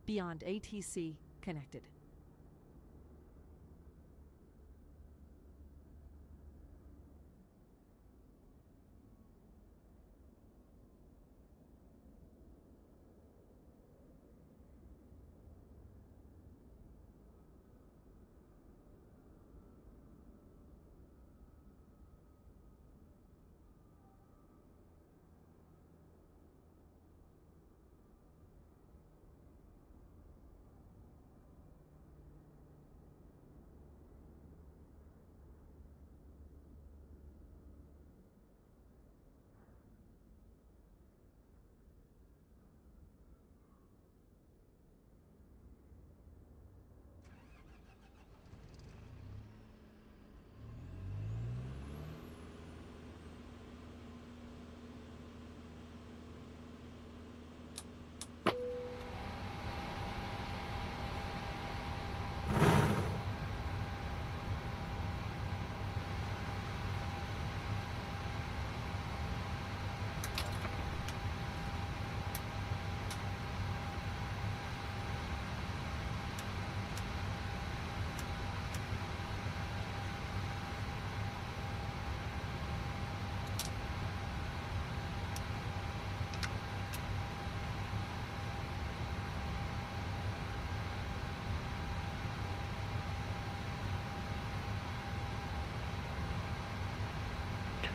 BeyondATC connected.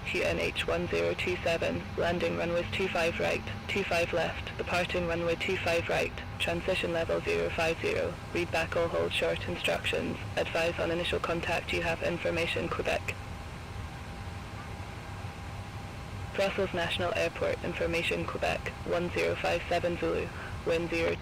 QNH 1027, landing runways 25 right, 25 left, departing runway 25 right, transition level 050, read back all hold short instructions, advise on initial contact you have information Quebec. Brussels National Airport information Quebec, 1057 Zulu, wind 0.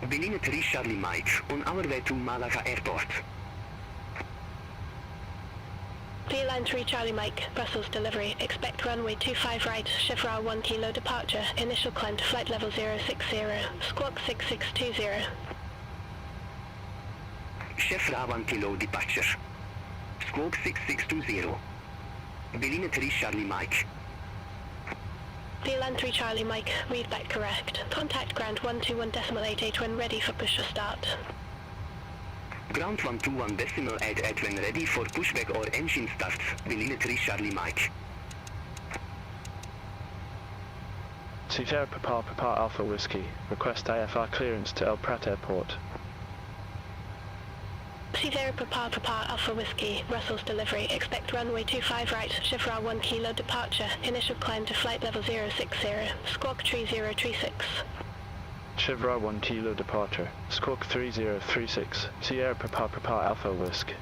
Berlin 3 Charlie Mike, on our way to Malaga Airport. Line 3 Charlie Mike, Brussels delivery, expect runway 25 right, Chevron 1 kilo departure, initial climb to flight level 060, squawk 6620. Chevron 1 kilo departure, squawk 6620. Berlin 3 Charlie Mike. Line 3 Charlie Mike, read back correct. Contact ground 121.88 when ready for push or start. Ground 121.88 when ready for pushback or engine start. Berlin 3 Charlie Mike. Sierra Papa Alpha Whiskey, request IFR clearance to El Prat Airport. Sierra Papa Alpha Whiskey, Brussels delivery, expect runway 25 right, Chevron 1 kilo departure, initial climb to flight level 060, squawk 3036. Chevron 1 kilo departure, squawk 3036, Sierra Papa Alpha Whiskey.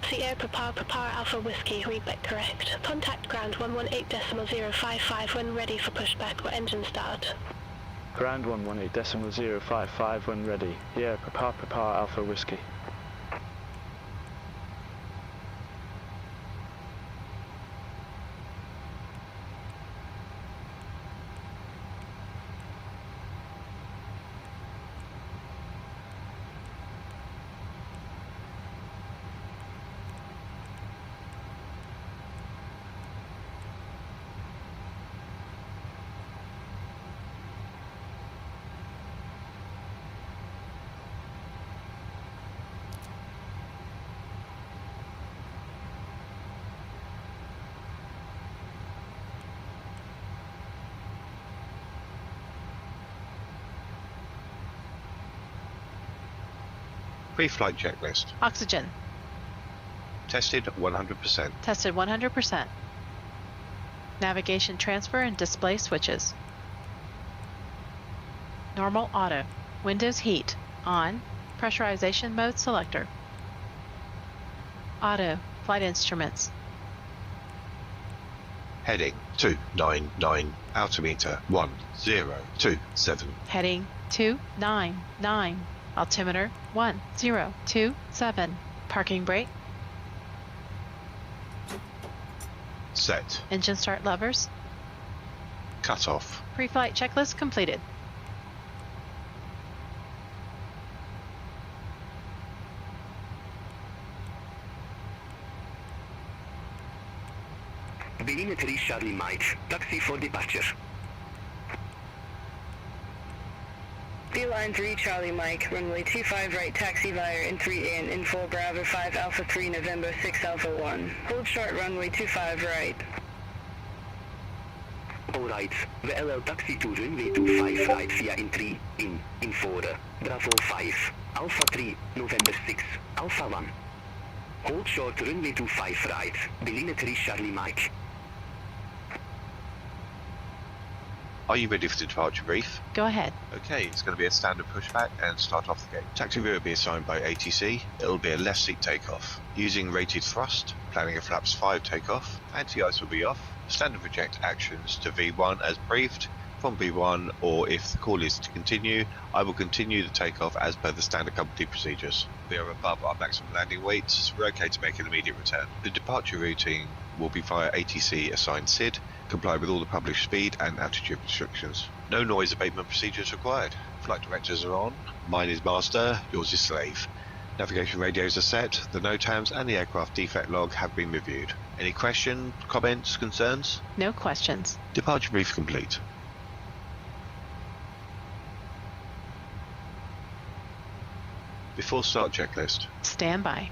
Sierra Papa Alpha Whiskey, read back correct. Contact ground 118.055 when ready for pushback or engine start. Ground 118.055 when ready, Sierra Papa Alpha Whiskey. Pre-flight checklist. Oxygen. Tested 100%. Tested 100%. Navigation transfer and display switches. Normal auto. Windows heat. On. Pressurization mode selector. Auto. Flight instruments. Heading 299. Altimeter 1027. Heading 299. Altimeter 1027. Parking brake. Set. Engine start levers. Cut off. Pre-flight checklist completed. Berlin 3 Charlie Mike, taxi for departure. Line 3 Charlie Mike, runway 25 right, taxi via in 3 in 4 Bravo 5 Alpha 3 November 6 Alpha 1. Hold short runway 25 right. Alright, VLL taxi to runway 25 right via in 3 in 4 Bravo 5. Alpha 3, November 6, Alpha 1. Hold short runway 25 right, Berlin 3 Charlie Mike. Are you ready for the departure brief? Go ahead. Okay, it's going to be a standard pushback and start off the gate. Taxi route will be assigned by ATC. It'll be a left seat takeoff. Using rated thrust, planning a flaps 5 takeoff. Anti-ice will be off. Standard reject actions to V1 as briefed. From V1, or if the call is to continue, I will continue the takeoff as per the standard company procedures. We are above our maximum landing weights, so we're okay to make an immediate return. The departure routing will be via ATC assigned SID, comply with all the published speed and altitude restrictions. No noise abatement procedures required. Flight directors are on. Mine is master, yours is slave. Navigation radios are set, the NOTAMs and the aircraft defect log have been reviewed. Any questions, comments, concerns? No questions. Departure brief complete. Before start checklist. Stand by.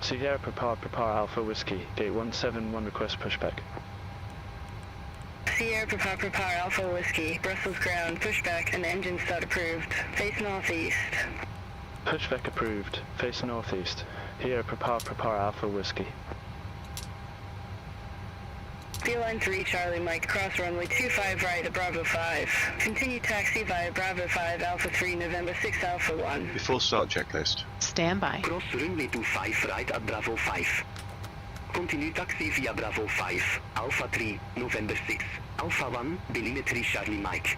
Sierra prepare Alpha Whiskey, gate 171 request pushback. Sierra prepare Alpha Whiskey, Brussels ground, pushback and engine start approved. Face northeast. Pushback approved, face northeast. Here prepare Alpha Whiskey. Line 3 Charlie Mike, cross runway 25 right at Bravo 5. Continue taxi via Bravo 5 Alpha 3 November 6 Alpha 1. Before start checklist. Stand by. Cross runway 25 right at Bravo 5. Continue taxi via Bravo 5, Alpha 3, November 6, Alpha 1, Berlin 3 Charlie Mike.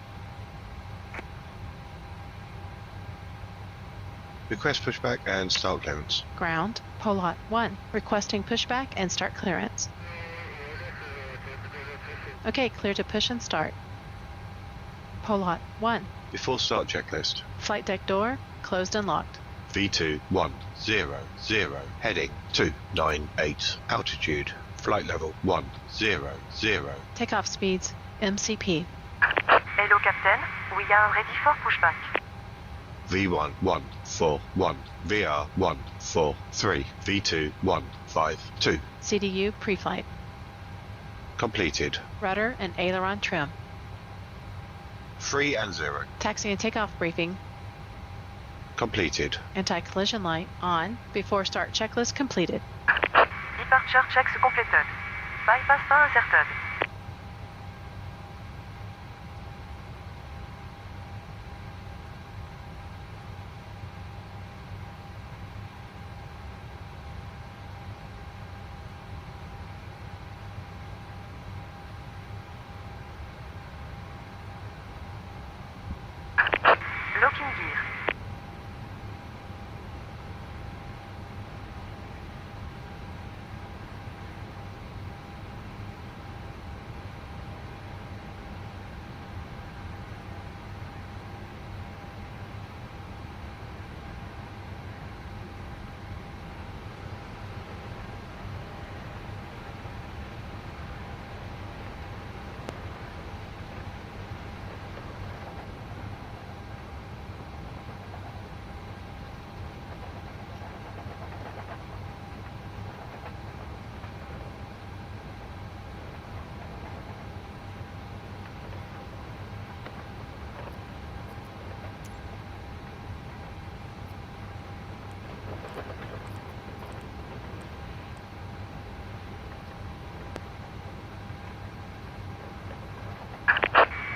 Request pushback and start clearance. Ground, Polot 1, requesting pushback and start clearance. Okay, clear to push and start. Polot 1. Before start checklist. Flight deck door, closed and locked. V2 100, heading 298, altitude, flight level 100. Takeoff speeds, MCP. Hello, Captain. We are ready for pushback. V1 141, VR 143, V2 152. CDU pre-flight. Completed. Rudder and aileron trim. 3 and 0. Taxi and takeoff briefing. Completed. Anti-collision light on. Before start checklist completed. Departure checks completed. Bypass pas inserted. Locking gear.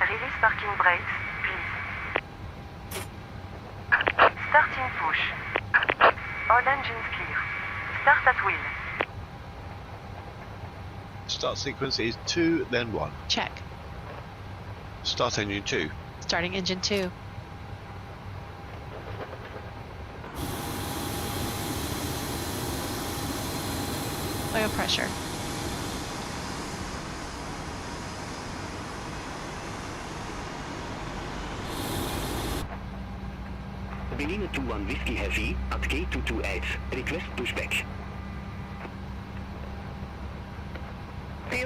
Release parking brakes, please. Starting push. All engines clear. Start at wheel. Start sequence is 2, then 1. Check. Start engine 2. Starting engine 2. Oil pressure. Berlin 21 Whiskey Heavy at gate 228, request pushback.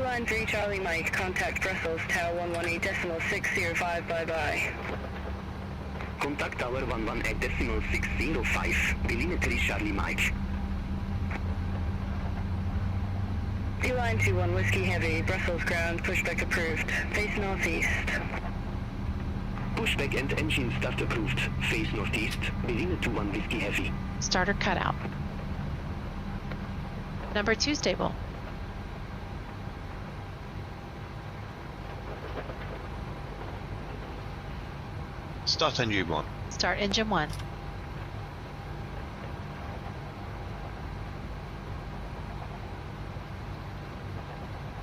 Line 3 Charlie Mike, contact Brussels Tower 118.605, bye-bye. Contact Tower 118.605, Berlin 3 Charlie Mike. Line 21 Whiskey Heavy, Brussels ground, pushback approved. Face northeast. Pushback and engine start approved. Face northeast. Berliner 21 Whiskey Heavy. Starter cutout. Number 2 stable. Start engine 1. Start engine 1.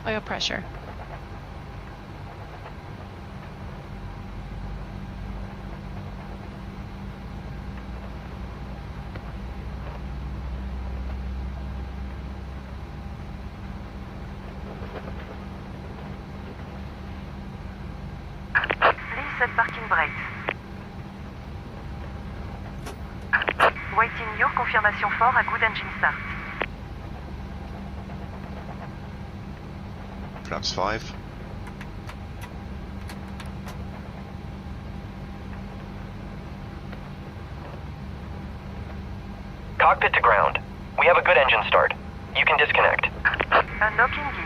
Oil pressure. Please set parking brakes. Waiting your confirmation for a good engine start. Flaps 5. Cockpit to ground. We have a good engine start. You can disconnect. Unlocking gear.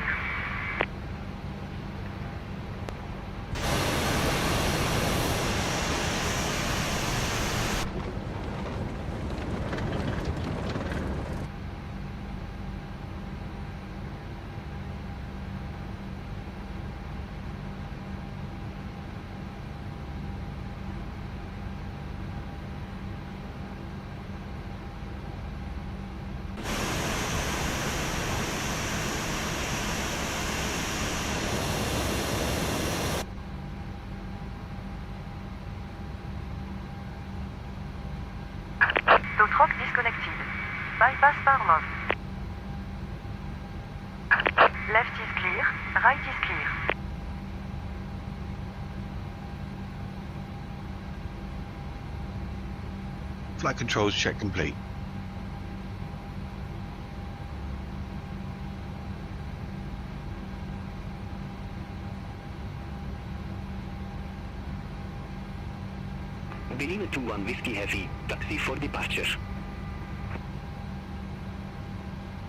Tow truck disconnected. Bypass Barcelona. Left is clear, right is clear. Flight controls check complete. Berliner 21 Whiskey Heavy. Taxi for departure.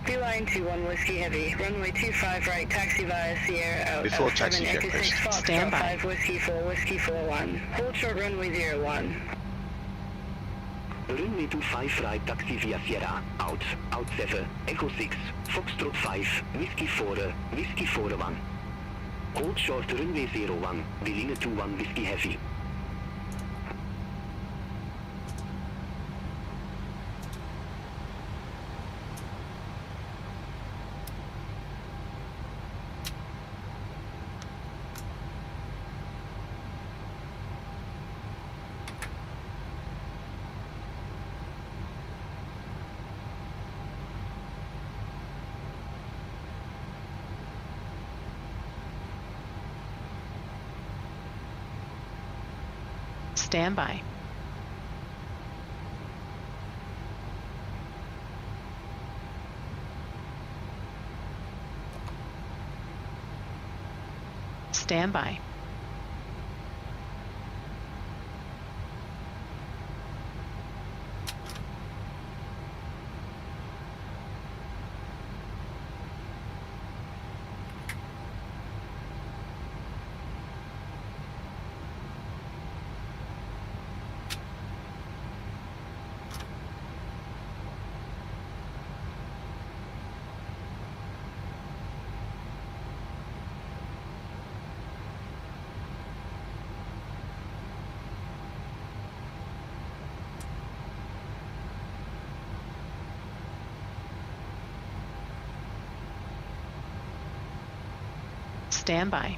Beeline 21 Whiskey Heavy, runway 25 right, taxi via Sierra out Before of taxi 7 Echo 6 checklist. Fox, Stand by. 5 Whiskey 4 Whiskey 41. Hold short runway 01. Runway 25 right, taxi via Sierra. Out 7, Echo 6, Foxtrot 5, Whiskey 4, Whiskey 41. Hold short runway 01, Berliner 21 Whiskey Heavy. Stand by. Stand by. Stand by.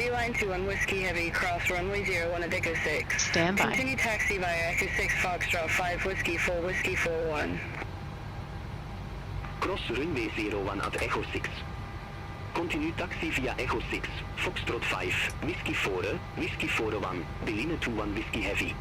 Beeline 21 Whiskey Heavy, cross runway 01 at Echo 6. Stand by. Continue taxi via Echo 6 Foxtrot 5 Whiskey 4 Whiskey 41. Cross runway 01 at Echo 6. Continue taxi via Echo 6, Foxtrot 5, Whiskey 4, Whiskey 41, Beeline 21 Whiskey Heavy.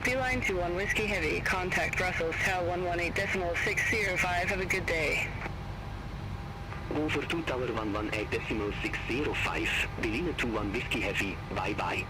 Beeline 21 Whiskey Heavy, contact Brussels Tower 118.605, have a good day. Over to Tower 118.605, Beeline 21 Whiskey Heavy, bye bye.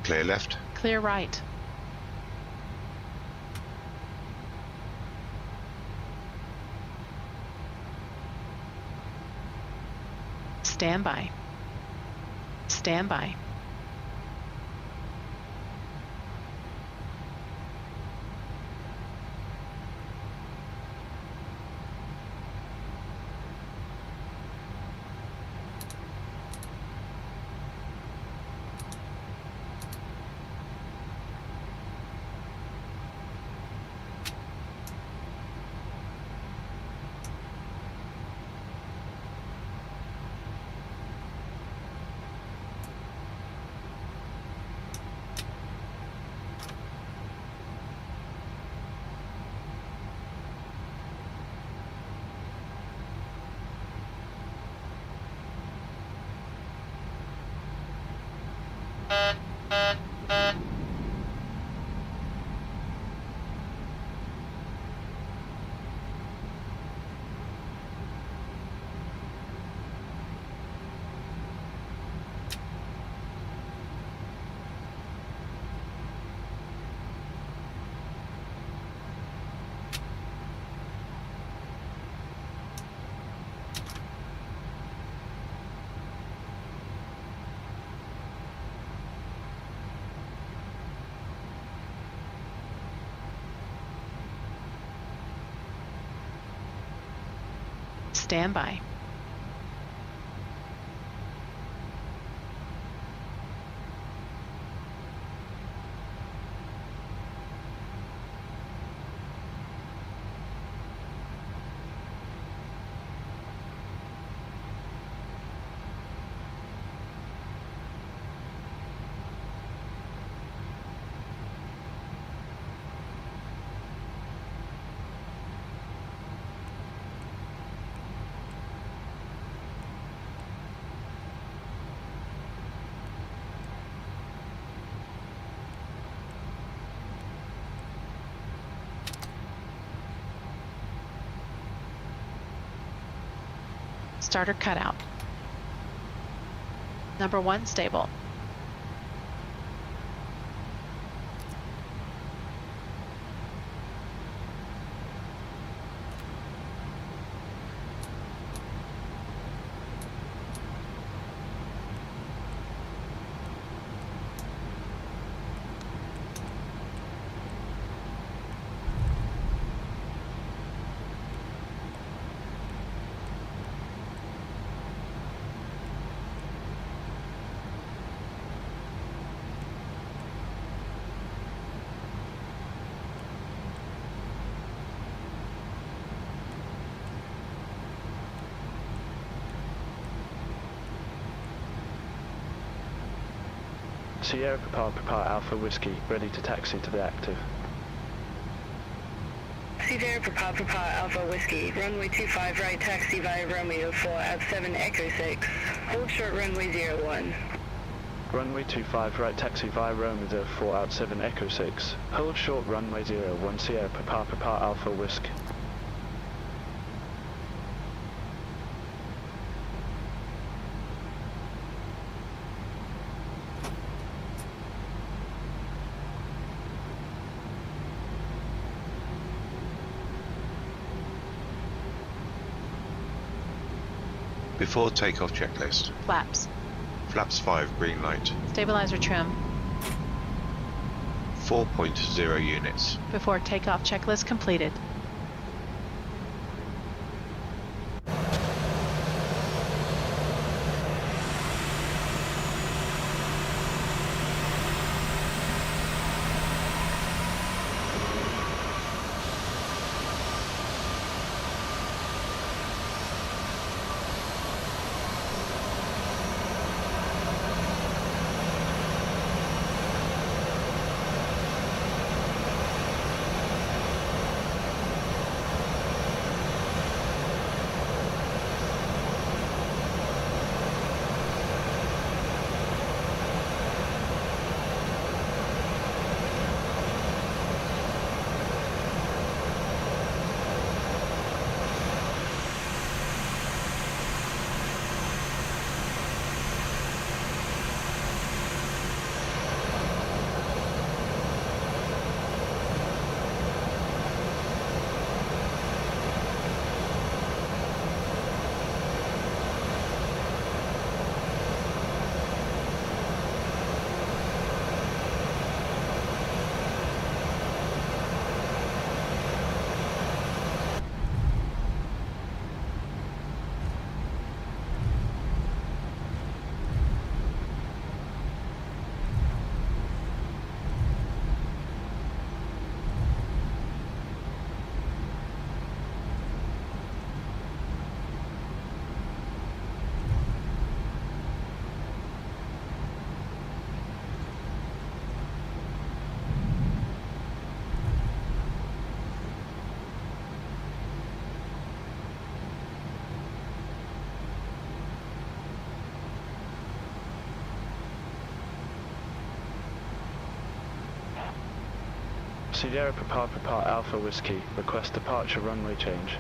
Clear left. Clear right. Stand by. Stand by. Standby. Starter cutout. Number 1 stable. Sierra Papa Alpha Whiskey, ready to taxi to the active. Sierra Papa Alpha Whiskey, runway 25 right, taxi via Romeo 4 at 7 Echo 6. Hold short runway 01. Runway 25 right, taxi via Romeo 4 out 7 Echo 6. Hold short runway 01, Sierra Papa Alpha Whiskey. Before takeoff checklist. Flaps. Flaps 5 green light. Stabilizer trim. 4.0 units. Before takeoff checklist completed. Sierra Papa Alpha Whiskey, request departure runway change.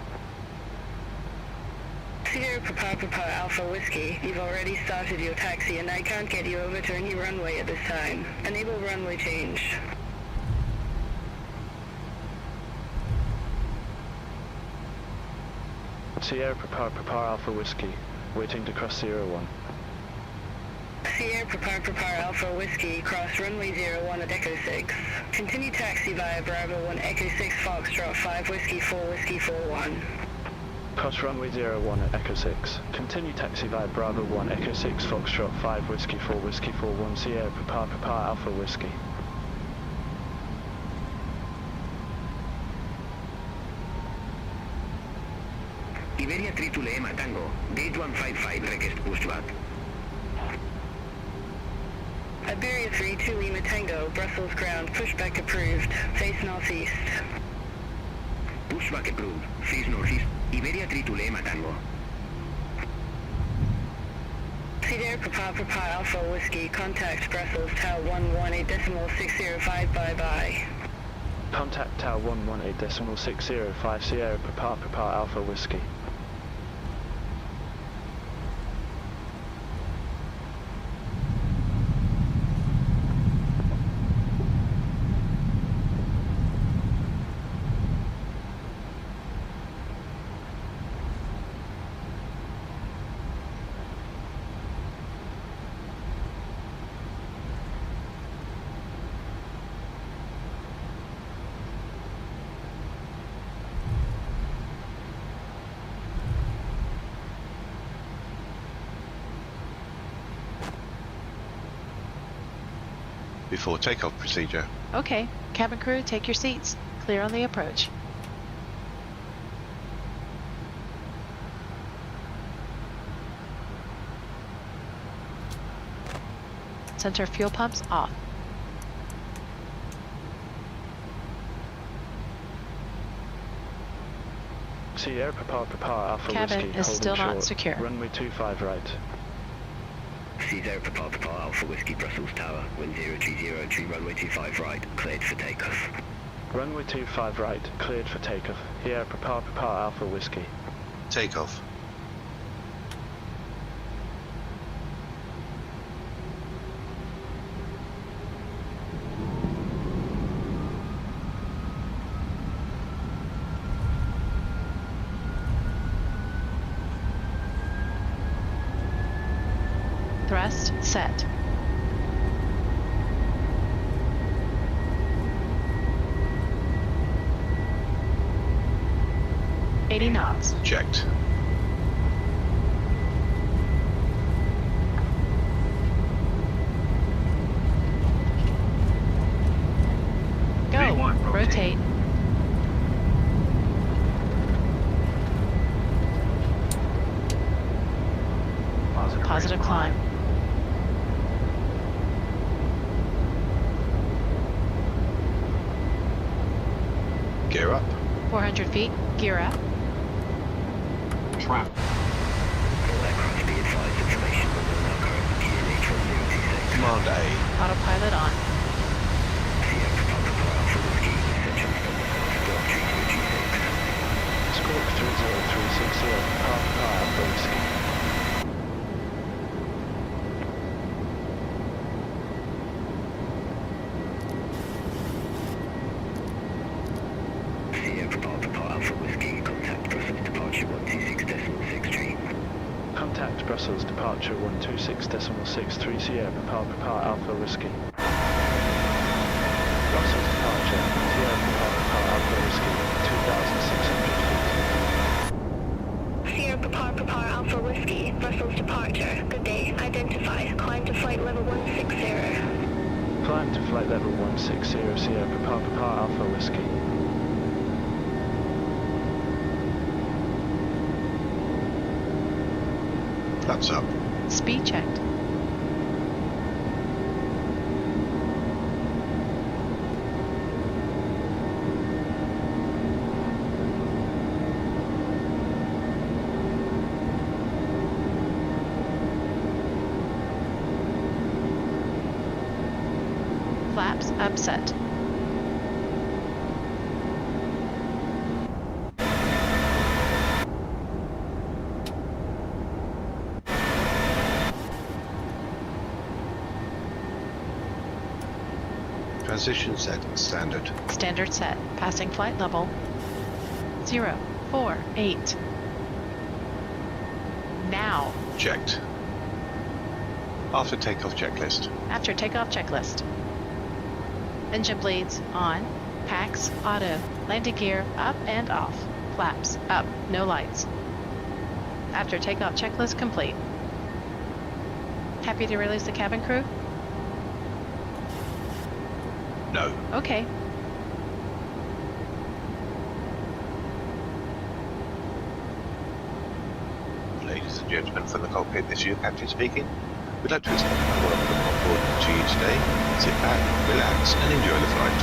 Sierra Papa Alpha Whiskey, you've already started your taxi and I can't get you over to any runway at this time. Enable runway change. Sierra Papa Alpha Whiskey, waiting to cross 01. Sierra Papa Alpha Whiskey, cross runway 01 at Echo 6. Continue taxi via Bravo 1 Echo 6 Foxtrot 5 Whiskey 4 Whiskey 41. Cross runway 01 at Echo 6. Continue taxi via Bravo 1 Echo 6 Foxtrot 5 Whiskey 4 Whiskey 4 1 Sierra Papa Alpha Whiskey. Iberia 3 to Lima Tango, gate 155 request pushback. Iberia 3 to Lima Tango, Brussels ground, pushback approved, face northeast. Pushback approved, face northeast, Iberia 3 to Lima Tango. Sierra Papa Alpha Whiskey, contact Brussels Tower 118.605, bye-bye. Contact Tower 118.605 Sierra Papa Alpha Whiskey. Before takeoff procedure. Okay, cabin crew, take your seats. Clear on the approach. Center fuel pumps off. Sierra Papa Alpha Cabin Whiskey, is holding still not short. secure. Runway 25 right. Sierra Papa Alpha Whiskey Brussels Tower, wind 0303 runway 25 right, cleared for takeoff. Runway 25 right, cleared for takeoff. Sierra Papa Alpha Whiskey. Takeoff. Thrust set. $80 knots. Checked. Go. Rotate. Positive climb. Gear up. 400 feet. Gear up. Trap. All aircraft be advised information on the now current QNH 1026. Command A. Autopilot on. Sierra Papa Alpha Whiskey, Ascension Squawk 3036. Squawk 3036 Sierra Papa Alpha Whiskey. Sierra Papa Alpha Whiskey, contact Brussels departure 126.63. Contact Brussels departure 126.63 Sierra Papa Alpha Whiskey. Brussels departure Sierra Papa Alpha Whiskey, 2,600 feet. Sierra Papa Alpha Whiskey, Brussels departure. Good day. Identify. Climb to flight level 160. Climb to flight level 160 Sierra Papa Alpha Whiskey. Flaps up. Speed checked. Flaps upset. Transition set standard. Standard set. Passing flight level 048. Now. Checked. After takeoff checklist. After takeoff checklist. Engine bleeds on. Packs auto. Landing gear up and off. Flaps up. No lights. After takeoff checklist complete. Happy to release the cabin crew? No. Okay. Ladies and gentlemen from the cockpit, this is your captain speaking. We'd like to extend a welcome on board to you today. Sit back, relax, and enjoy the flight.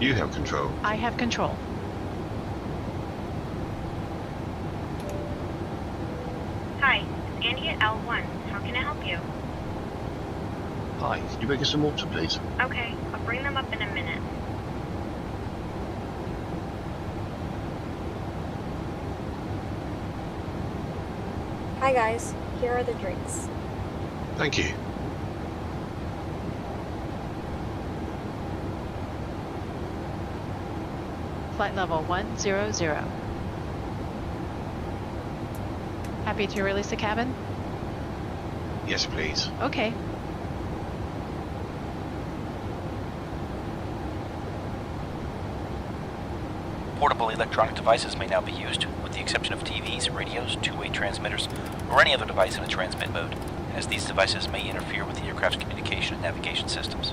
You have control. I have control. Hi, it's Andy at L1. How can I help you? Hi, can you make us some water, please? Okay, I'll bring them up in a minute. Hi guys, here are the drinks. Thank you. Flight level 100. Happy to release the cabin? Yes, please. Okay. Portable electronic devices may now be used, with the exception of TVs, radios, two-way transmitters, or any other device in a transmit mode, as these devices may interfere with the aircraft's communication and navigation systems.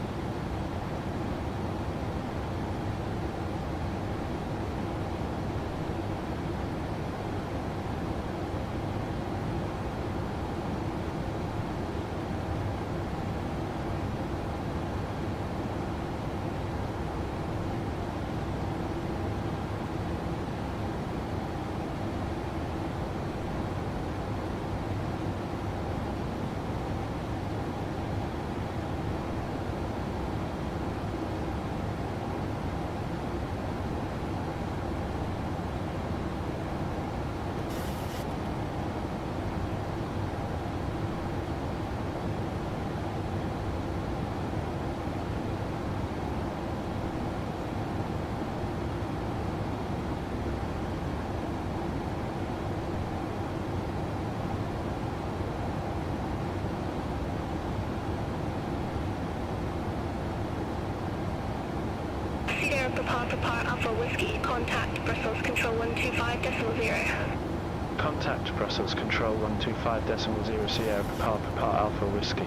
Papa Alpha Whiskey, contact Brussels Control 125.0. Contact Brussels Control 125.0 Sierra Papa Alpha Whiskey.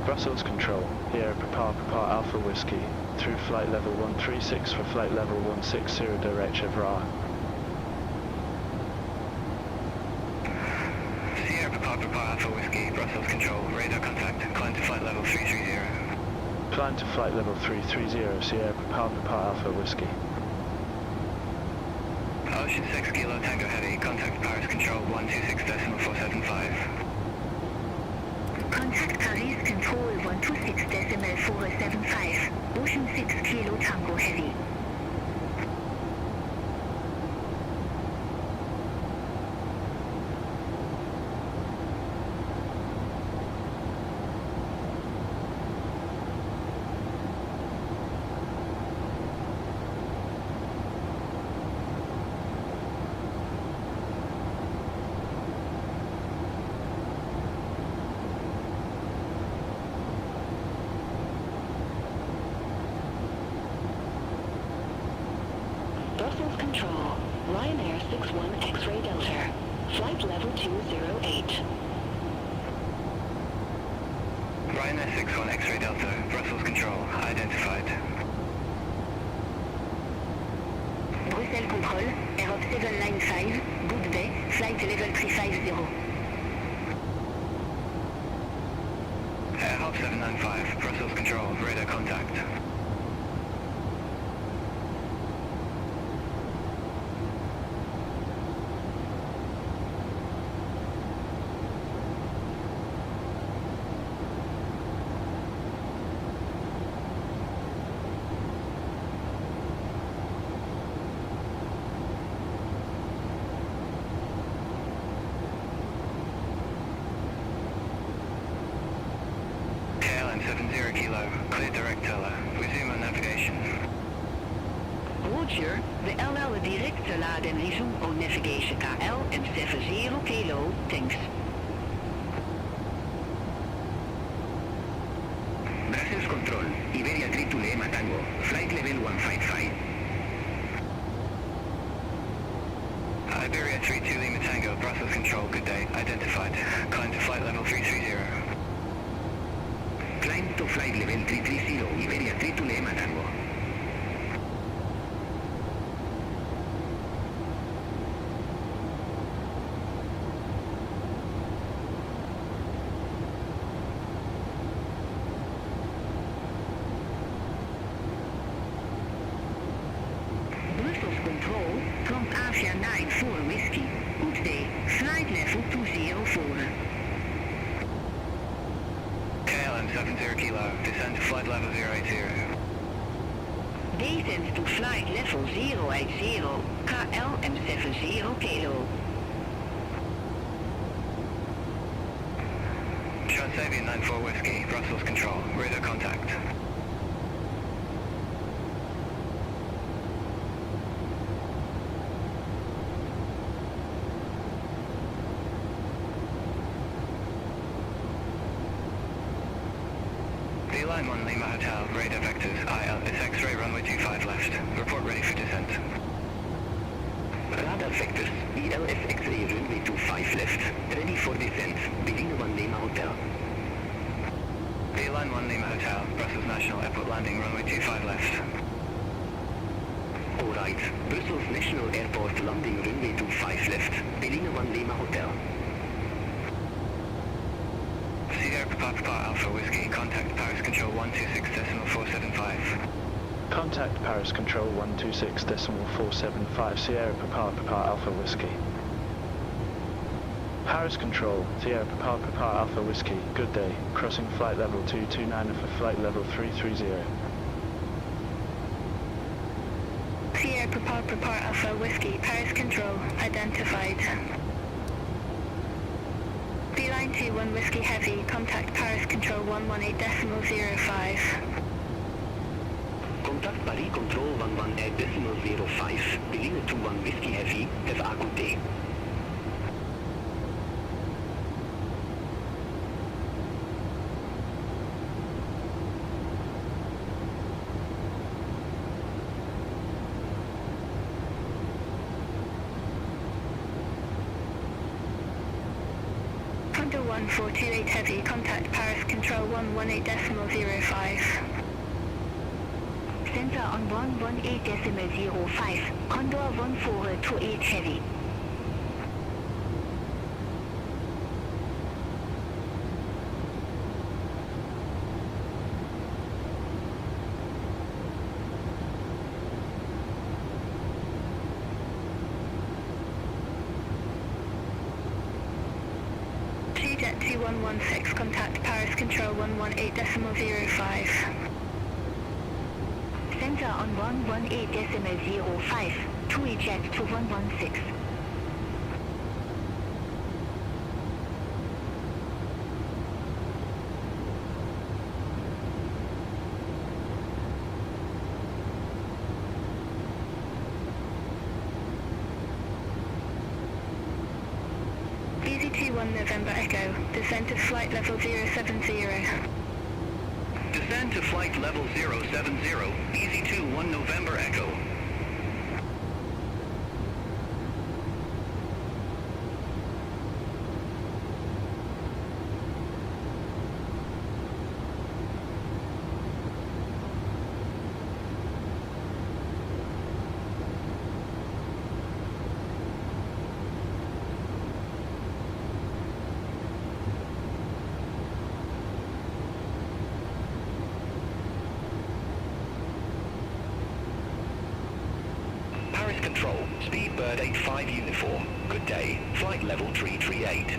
Brussels Control, Sierra Papa Alpha Whiskey, through flight level 136 for flight level 160 direct Chevron. Sierra Papa Alpha Whiskey, Brussels Control, radar contact, climb to flight level 330. Climb to flight level 330, Sierra Papa Alpha Whiskey. Ocean 6 Kilo Tango Heavy, contact Paris Control 126.475. Contact Paris Control 126.475. Ocean 6 Kilo Tango Heavy. Brussels Control, Ryanair 61 X-Ray Delta, flight level 208. Ryanair 61 X-Ray Delta, Brussels Control, identified. Bruxelles Control, Air of 795, good day, flight level 350. Air of 795, Brussels Control, radar contact. Clear direct teller. Resume on navigation. Roger, de LL direct te laden resume on navigation KL M70 kilo, thanks. Brussels Control, Iberia 3 to Lima Tango, flight level 155. Iberia 32 Lima Tango, Brussels Control, good day, identified. Climb to flight level 330. Climb to flight level 330, Iberia 3 to Lima Tango. Brussels Control, from Asia 94 Whiskey. Good day, flight level 204. KLM 70 kilo, descend to flight level 080. Descend to flight level 080, KLM 70 kilo. Transavia 94 Whiskey, Brussels Control, radar contact. Line 1 Lima Hotel, radar vectors, IL is X-ray runway 25 left. Report ready for descent. Radar vectors, IL is X-ray runway 25 left. Ready for descent. Begin 1 Lima Hotel. Line 1 Lima Hotel, Brussels National Airport landing runway 25 left. Alright, Brussels National Airport landing runway 25 left. Begin 1 Lima Hotel. Sierra Papa Alpha Whiskey, contact Paris Control 126.475. Contact Paris Control 126.475 Sierra Papa Alpha Whiskey. Paris Control, Sierra Papa Alpha Whiskey, good day. Crossing flight level 229 for flight level 330. Sierra Papa Alpha Whiskey, Paris Control, identified. Beeline 21 Whiskey Heavy, contact Paris Control 118.05. Contact Paris Control 118.05, Beline 21 Whiskey Heavy, have a good day. Thunder 1428 Heavy, contact Paris Control 118.05. Sensor on 118.05, Condor 1428 Heavy. Jet 2116, contact Paris Control 118.05. Sensor on 118.05, TUI Jet 2116. Easy 21 November Echo, descend to flight level 070. Descend to flight level 070, Easy 21 November Echo. Paris Control, Speedbird 85 Uniform, good day, flight level 338.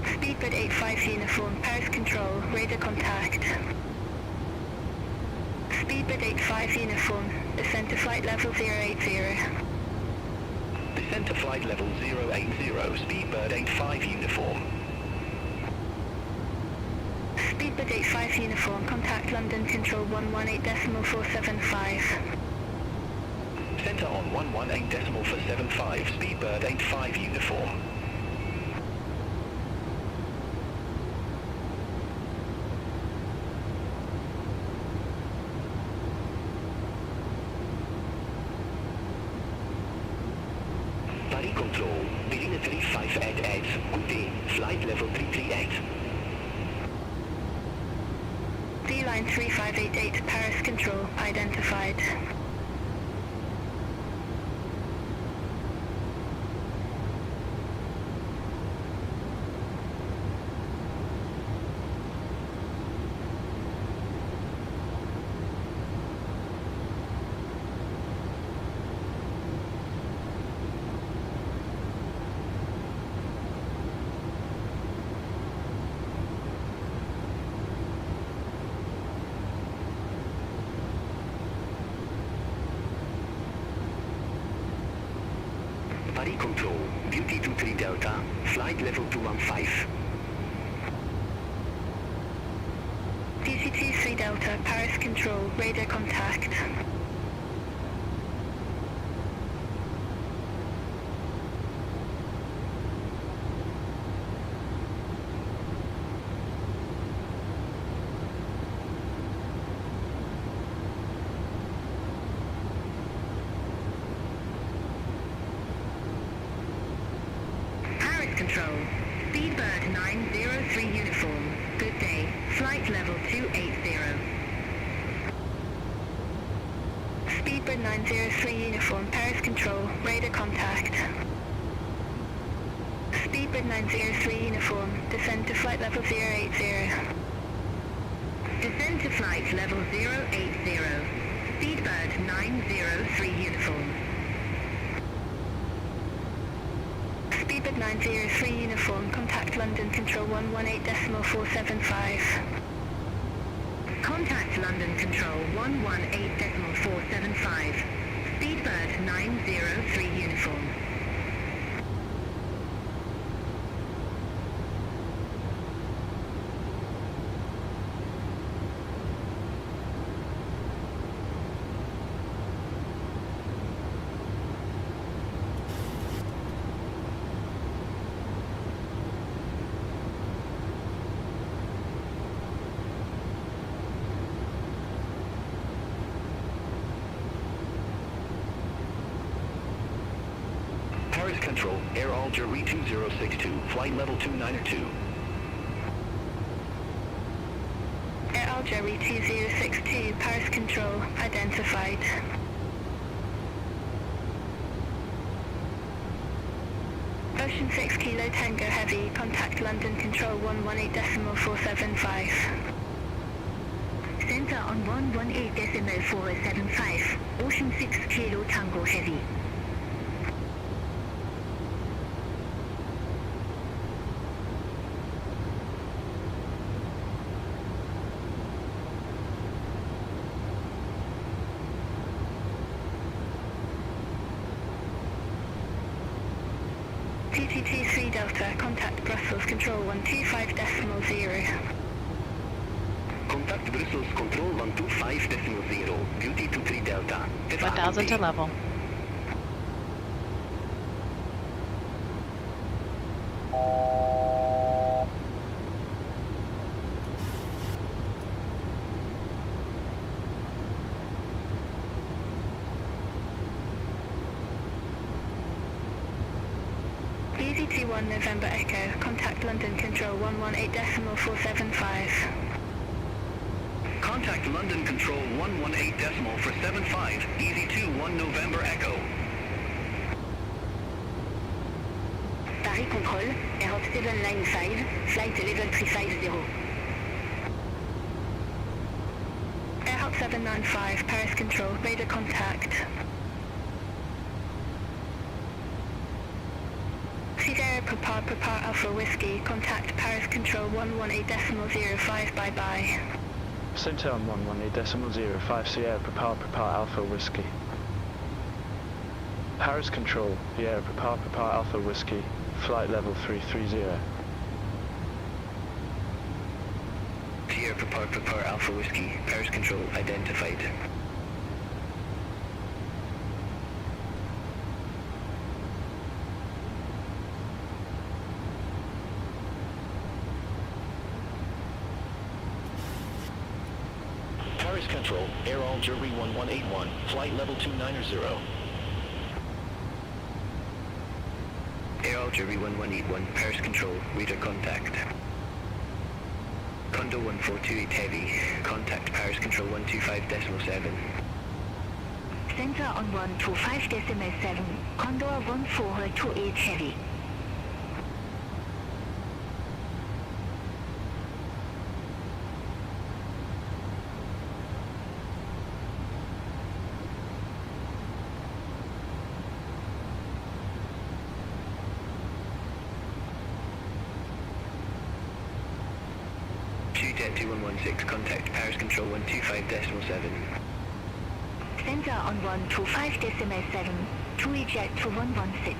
Speedbird 85 Uniform, Paris Control, radar contact. Speedbird 85 Uniform, descend to flight level 080. Descend to flight level 080, Speedbird 85 Uniform. Speedbird 85 uniform, contact London Control 118.475. Centre on 118.475, Speedbird 85 uniform. Paris Control, Berlin 358, good day, flight level 338. D-line 3588, Paris Control, identified. Paris Control, Beauty 23 Delta, flight level 215. DC 23 Delta, Paris Control, radar contact. Control, Speedbird 903 uniform, good day, flight level 280. Speedbird 903 uniform, Paris Control, radar contact. Speedbird 903 uniform, descend to flight level 080. Descend to flight level 080, Speedbird 903 uniform. Speedbird 903 uniform, contact London Control 118.475. Contact London Control 118.475. Speedbird 903 uniform. Paris Control, Air Algerie 2062, flight level 292. Air Algerie 2062, Paris Control, identified. Ocean 6 Kilo Tango Heavy, contact London Control 118.475. Center on 118.475, Ocean 6 Kilo Tango Heavy. TTT 3 Delta, contact Brussels Control 125.0. Contact Brussels Control 125.0, Beauty 23 Delta. 1000 to level. BZ21 November Echo, contact London Control 118.475. Contact London Control 118.475, EZ21 November Echo. Paris Control, Air 795, flight level 350. Air 795, Paris Control, radar contact. Sierra Papa Alpha Whiskey, contact Paris Control 118.05, bye-bye. Center on 118.05, Sierra Papa Alpha Whiskey. Paris Control, Sierra Papa Alpha Whiskey, flight level 330. Sierra Papa Alpha Whiskey, Paris Control identified. Paris Control, Air Algerie 1181, flight level 290. Air Algerie 1181, Paris Control, reader contact. Condo 1428 Heavy, contact Paris Control 125.7. Sensor on 125.7, Condor 1428 Heavy. Jet 2116, contact Paris Control 125.7. Sensor on 125.7, TUI Jet 2116.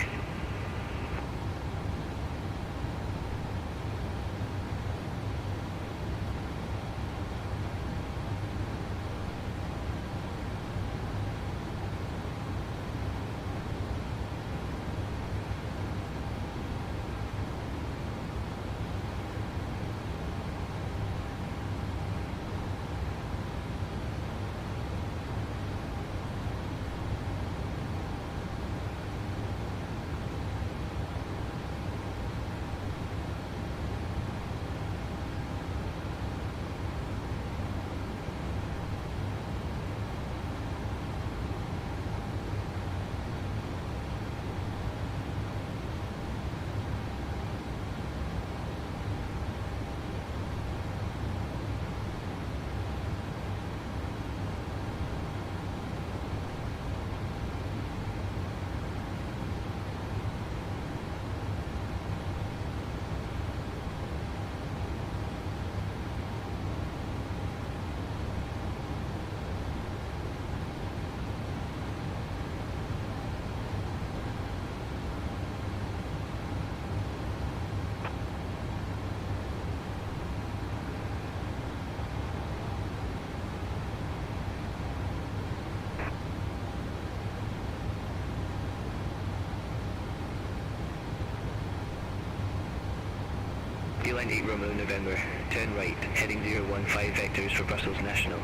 Line 8 Romeo November, turn right, heading 015 vectors for Brussels National.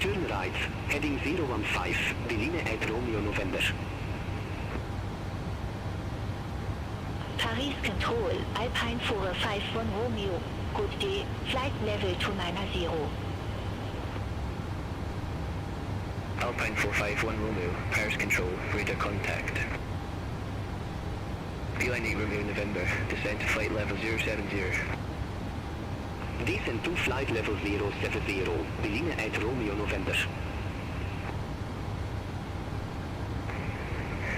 Turn right, heading 015, Berlin at Romeo November. Paris Control, Alpine 451 Romeo, good day, flight level 290. Alpine 451 Romeo, Paris Control, radar contact. Line 8 Romeo November, descend to flight level 070. Descend to flight level 070, Berlin at Romeo November.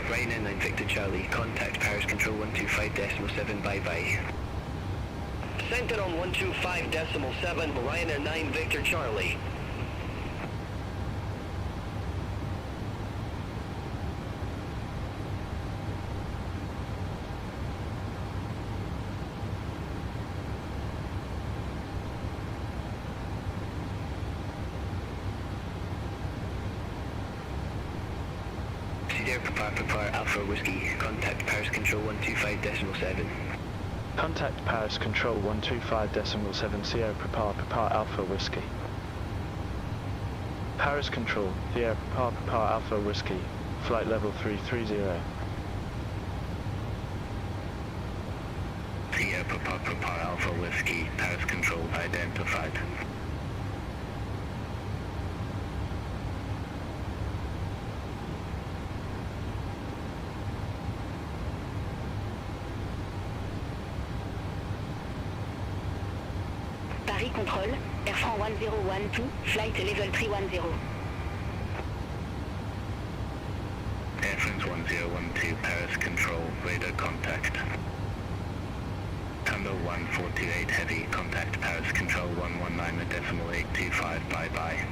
Ryanair 9 Victor Charlie, contact Paris Control 125.7, bye-bye. Center on 125.7, Ryanair 9 Victor Charlie. Prepare Alpha Whiskey, contact Paris Control 125.7. Contact Paris Control 125.7, Sierra Prepare Alpha Whiskey. Paris Control, Sierra Prepare Alpha Whiskey, flight level 330. Sierra Prepare Alpha Whiskey, Paris Control identified. Paris Control, Air France 1012, flight level 310. Air France 1012, Paris Control, radar contact. Thunder 1428 Heavy, contact Paris Control 119.825, bye-bye.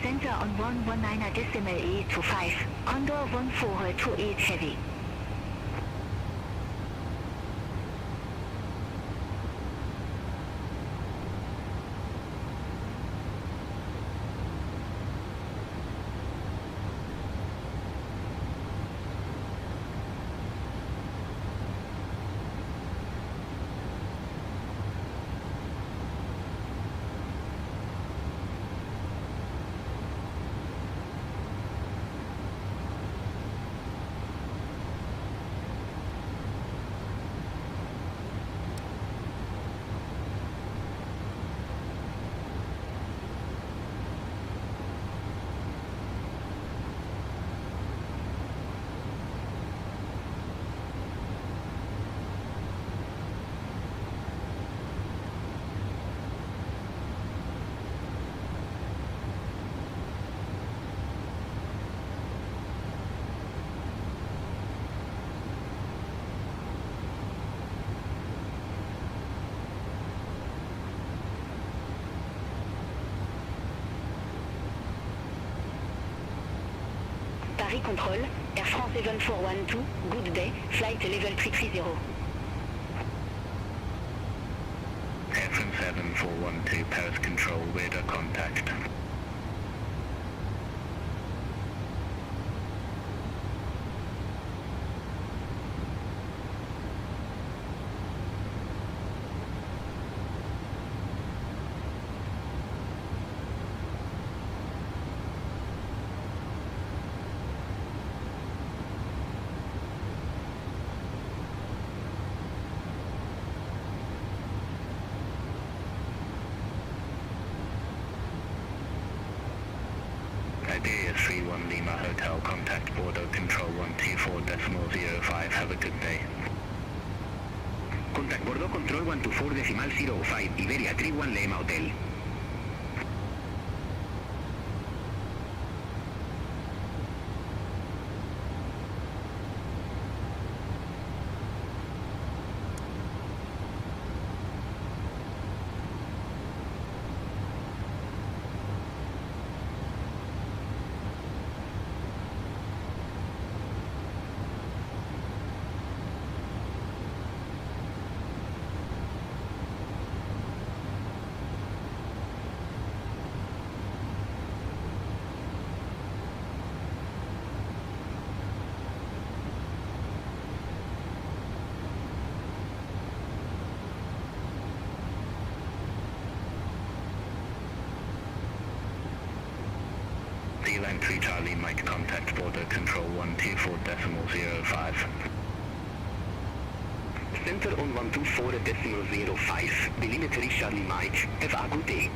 Sensor on 119.825, Condor 1428 Heavy. Paris Control, Air France 7412, good day, flight level 330. Air France 7412, Paris Control, radar contact. Idea 31 Lima Hotel, contact Bordeaux Control 124.05, have a good day. Contact Bordeaux Control 124.05, Iberia 31 Lima Hotel. Line 3 Charlie Mike, contact Border Control 124.05. Center on 124.05, Berlin 3 Charlie Mike, have a good day.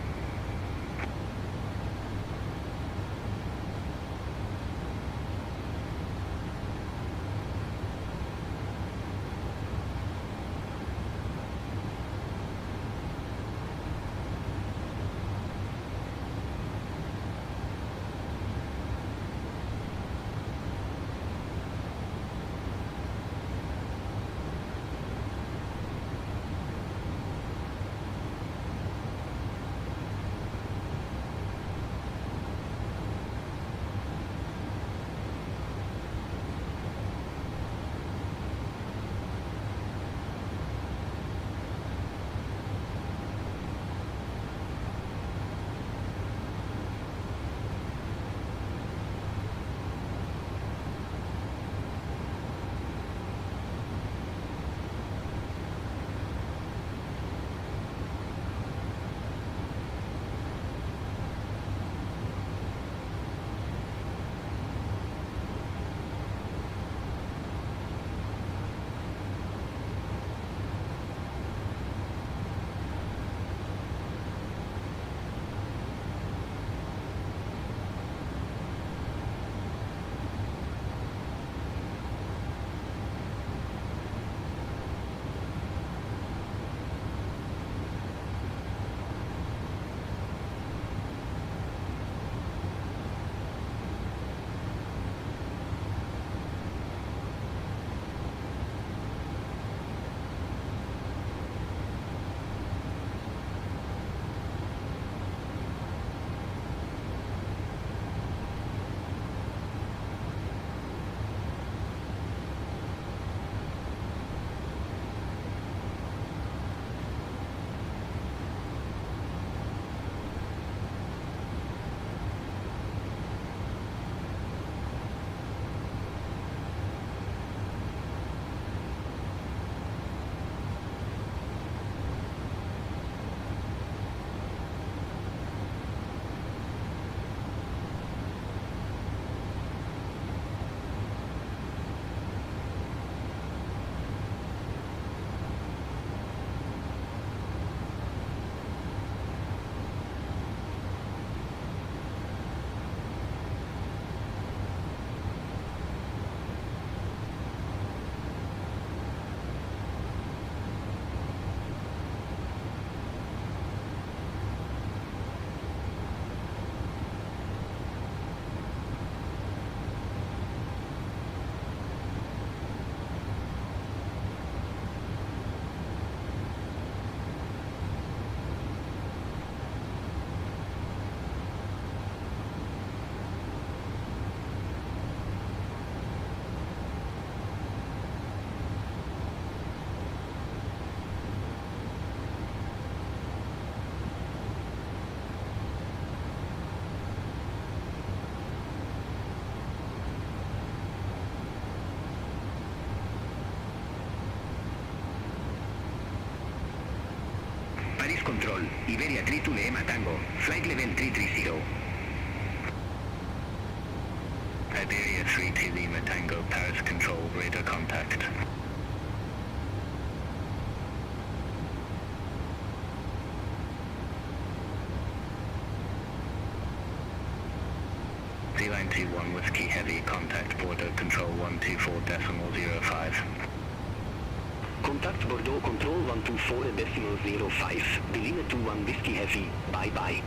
Control, Iberia 32 Lima Tango, flight level 330. Iberia 32 Lima Tango, Paris Control, radar contact. Line 21 Whiskey Heavy, contact Bordeaux Control 124.05. Contact Bordeaux Control 124.05, Berlin 21 Whiskey Heavy, bye bye.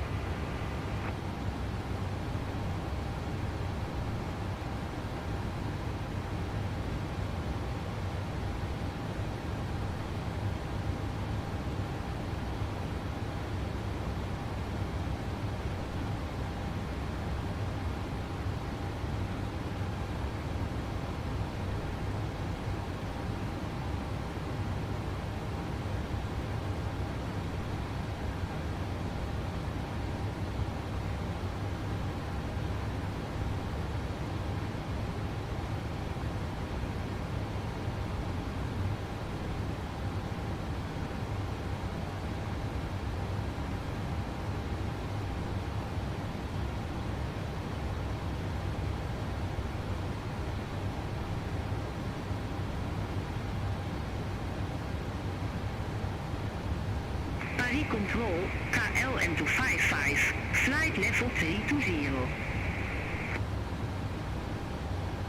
Paris Control, KLM255, flight level 320.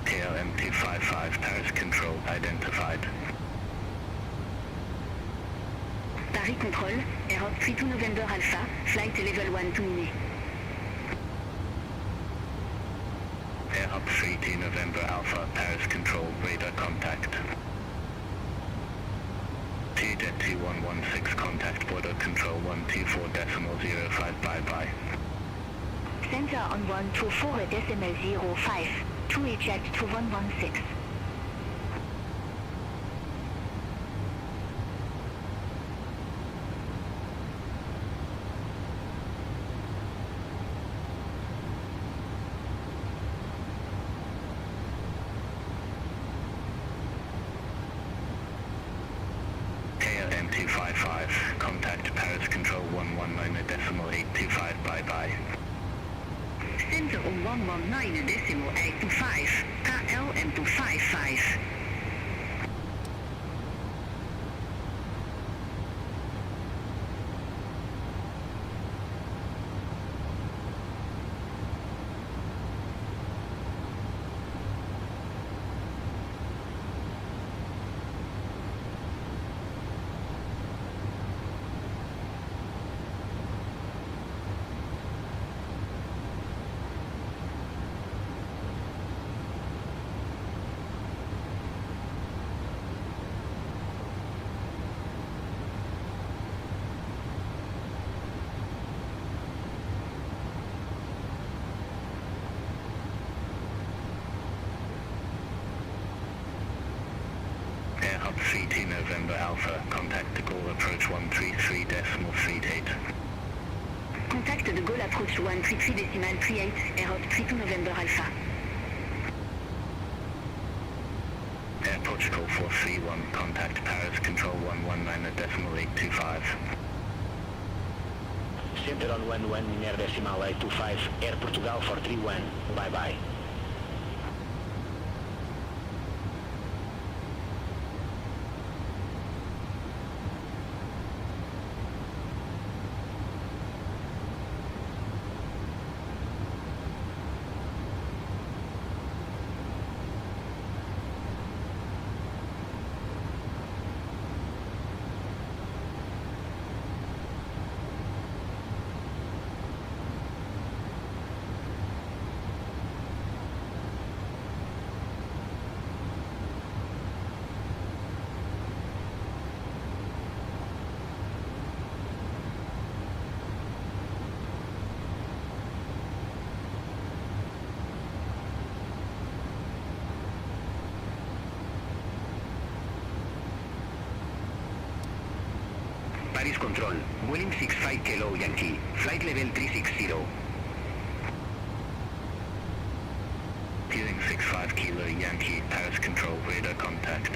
KLM255, Paris Control, identified. Paris Control, Europe 32 November Alpha, flight level 1 to me. Europe 32 November Alpha, Paris Control, radar contact. Jet 2116, contact Border Control 124.05, bye-bye. Sensor on 124.05, to eject to 116. KLM255, contact Paris Control 119.825, bye-bye. Sensor on 119.825, KLM255. Hop 32 November Alpha, contact de Gaulle approach 133.38. Contact de Gaulle approach 133.38, Europe 32 November Alpha. Air Portugal 431, contact Paris Control 119.825. Center on 11.825, Air Portugal 431, bye-bye. Paris Control, Vueling 65 Kilo Yankee, flight level 360. Vueling 65 Kilo Yankee, Paris Control, radar contact.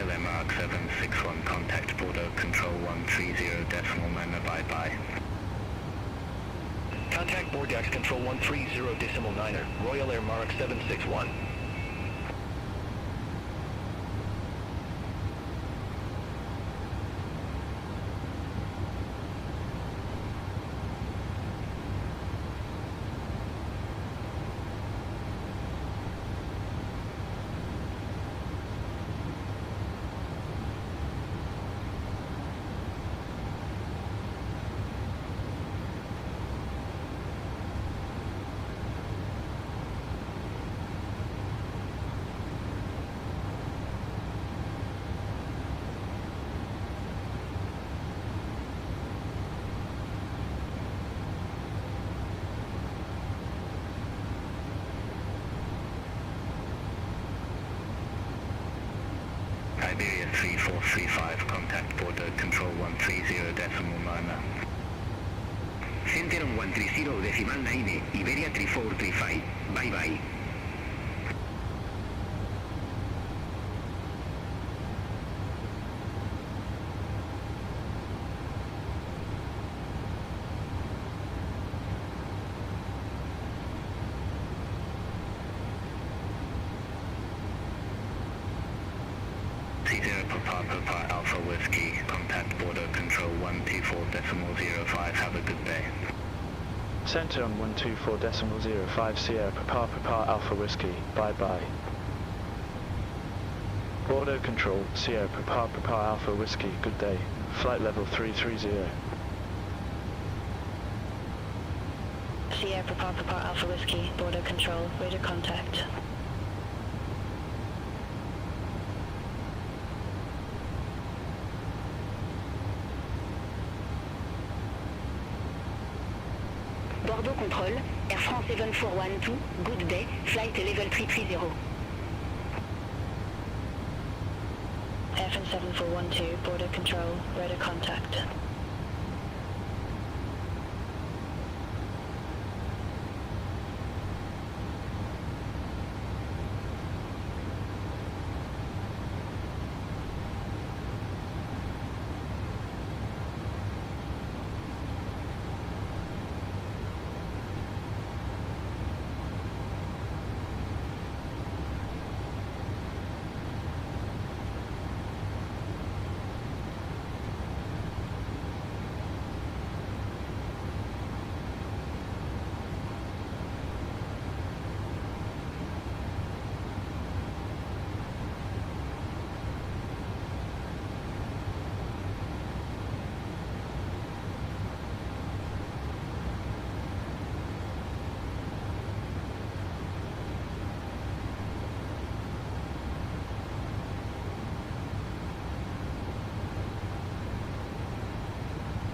Royal Air Mark 761, contact Bordeaux Control 130.9, bye-bye. Contact Bordeaux Control 130.9, Royal Air Mark 761. Iberia 3435, contact Bordeaux Control 130.9. Center on 130.9, Iberia 3435, bye-bye. Papa Alpha Whiskey, contact Bordeaux Control 124.05, have a good day. Center on 124.05 Sierra Papa Alpha Whiskey, bye-bye. Bordeaux Control, Sierra Papa Alpha Whiskey, good day. Flight level 330. Sierra Papa Alpha Whiskey, Bordeaux Control, radar contact. Bordeaux Control, Air France 7412, good day, flight level 330. Air France 7412, Bordeaux Control, radar contact.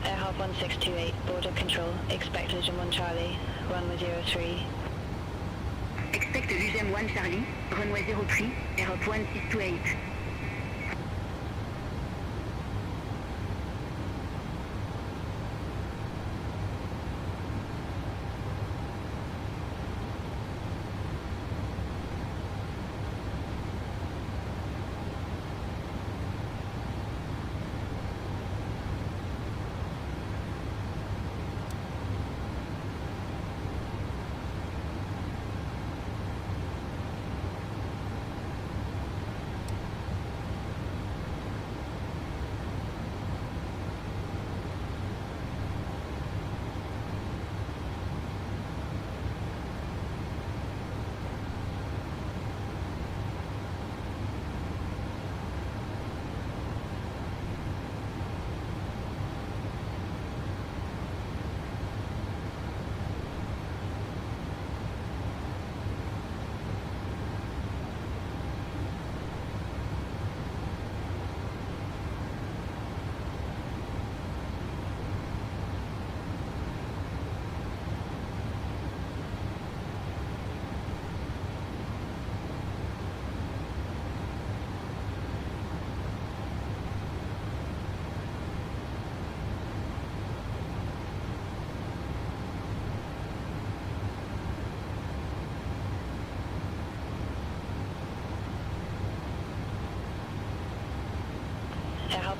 Air Hub 1628, Border Control, expect Vision 1 Charlie, runway 03. Expect Vision 1 Charlie, runway 03, Air Hub 1628.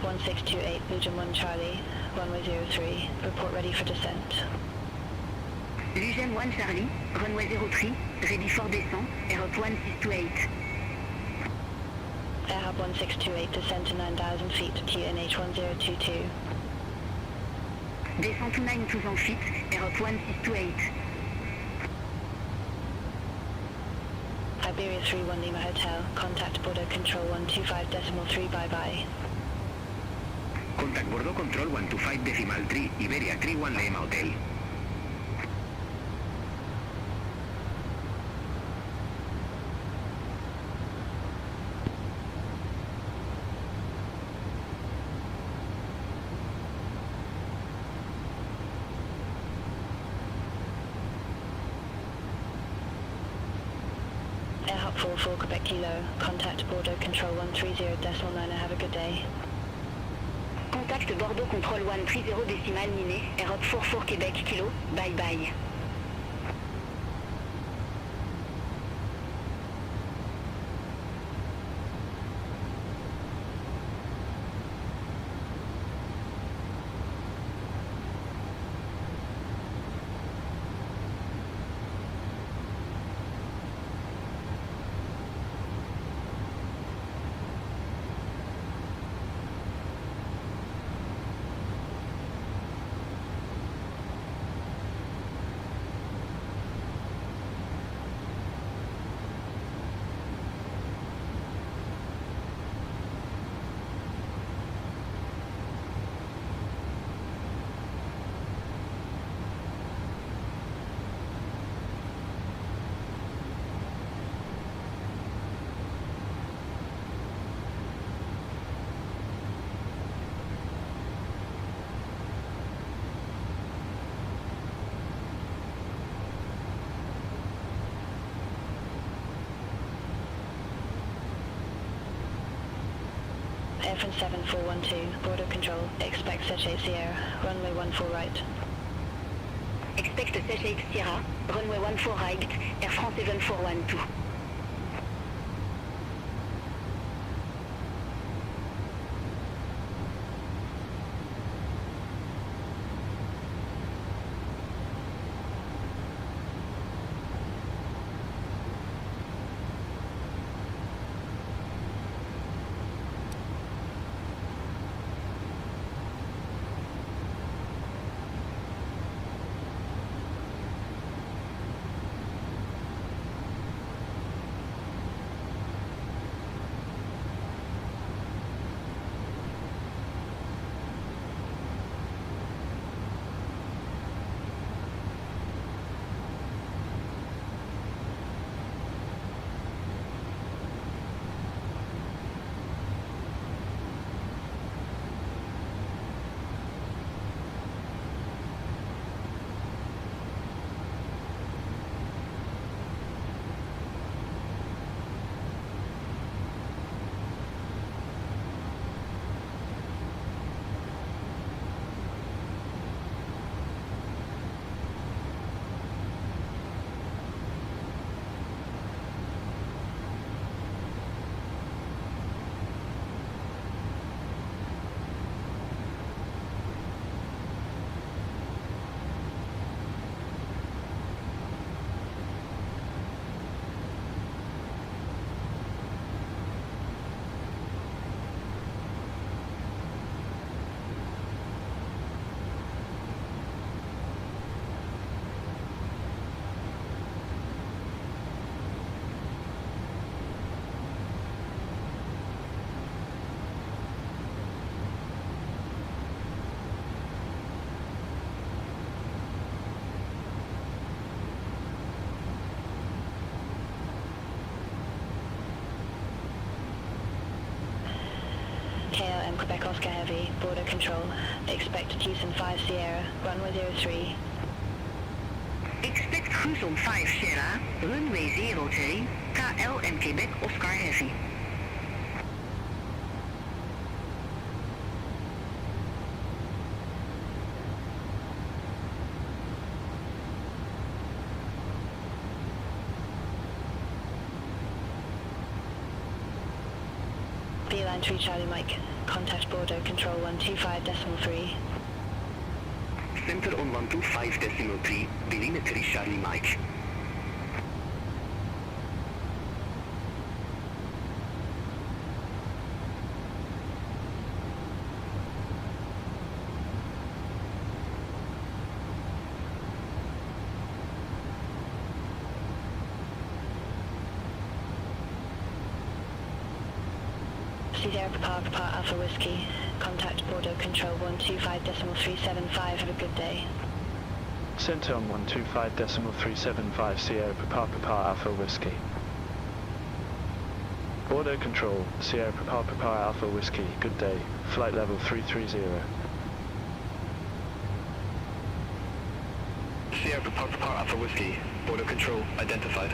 1628 Legion 1 Charlie, runway 03, report ready for descent. Legion 1 Charlie, runway 03, ready for descent, airhop 1628. Airhop 1628, descend to 9,000 feet, QNH 1022. Descend to 9,000 feet, airhop 1628. Iberia 31 Lima Hotel, contact border control 125.3, bye-bye. Contact bordo control 125.3, Iberia 31 Lima Hotel. Airhop 44 Quebec Kilo, contact border control 130.9, have a good day. Contact Bordeaux contrôle 130 décimal miné, airhop 44 Québec Kilo, bye bye. Air France 7412, border control, expect Sèche Sierra, runway 14 right. Expect Sèche Sierra, runway 14 right, Air France 7412. KLM Quebec Oscar Heavy, border control, expect Houston 5 Sierra, runway 03. Expect Houston 5 Sierra, runway 03, KLM Quebec Oscar Heavy. Line 3 Charlie Mike, Contact border control 125.3. Center on 125.3, Berlin 3 Charlie Mike. Sierra Papa Alpha Whiskey. Contact border control 125.375. Have a good day. Center on 125.375 Sierra Papa Alpha Whiskey. Border control Sierra Papa Alpha Whiskey. Good day. Flight level 330. Sierra Papa Alpha Whiskey. Border control identified.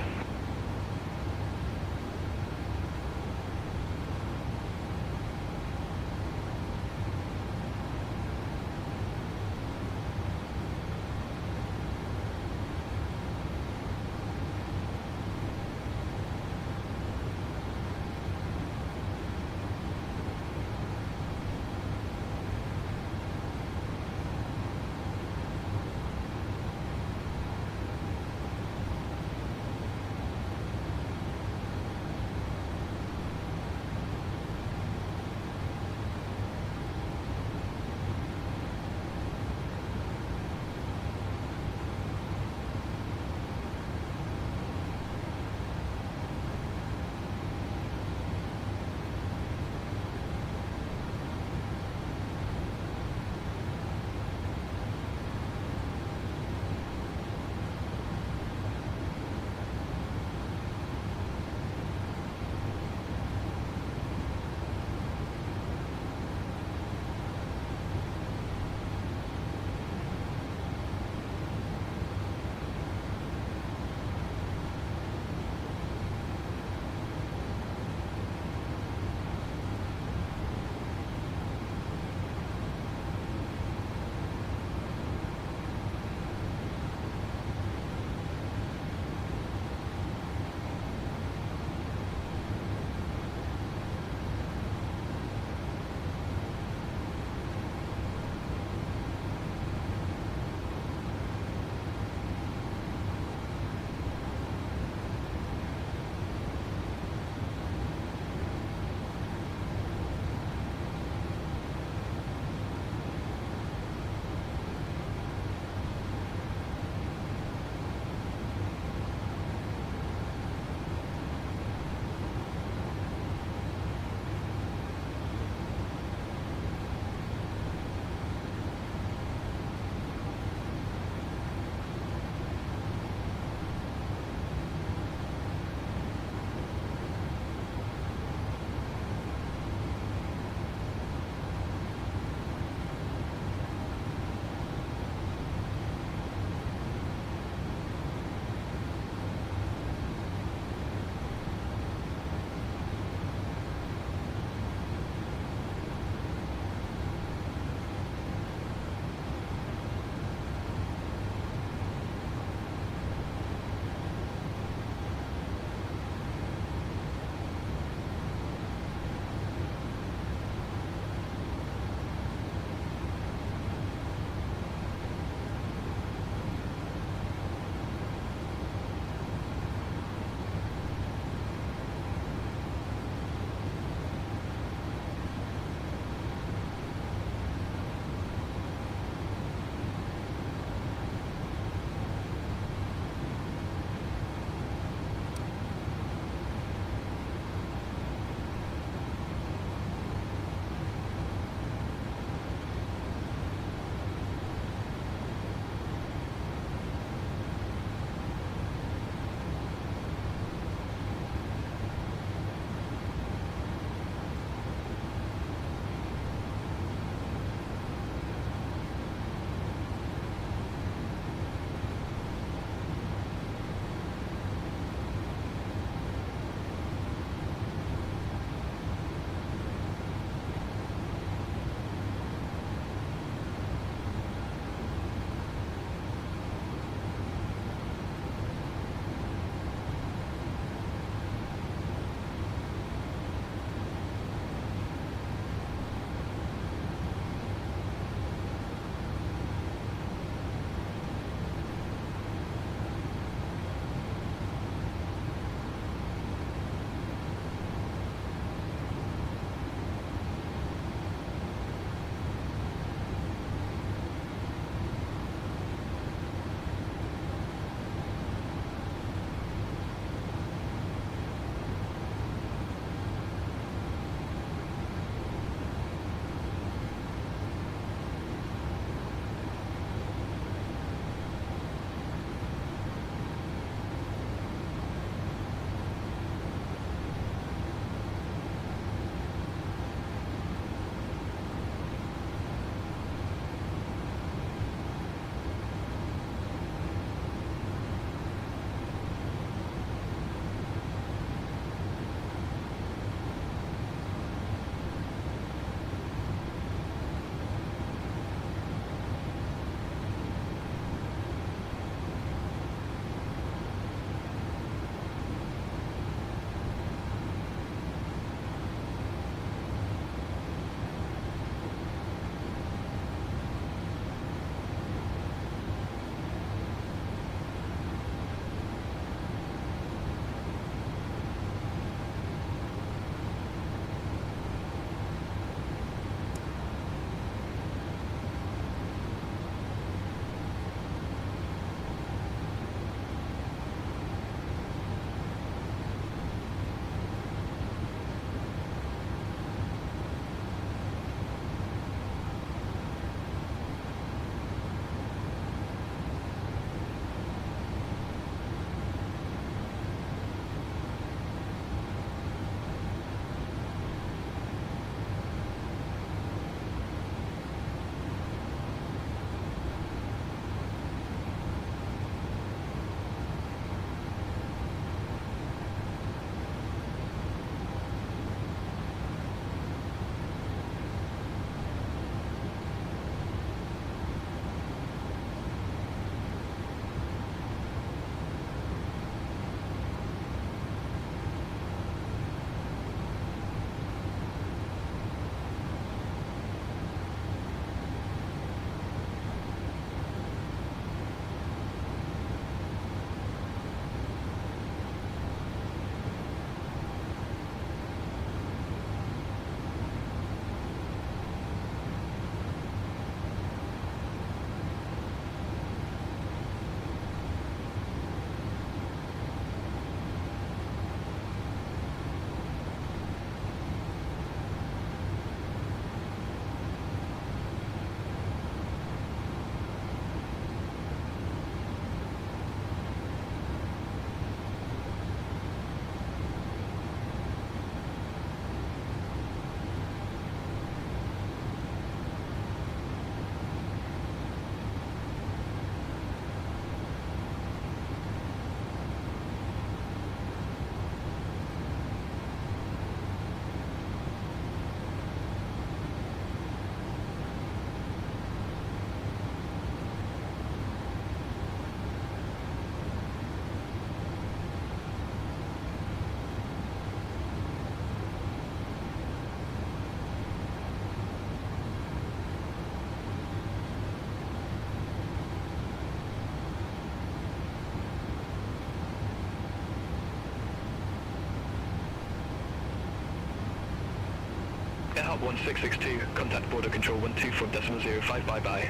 Hop 1662, contact border control 124.05, bye-bye.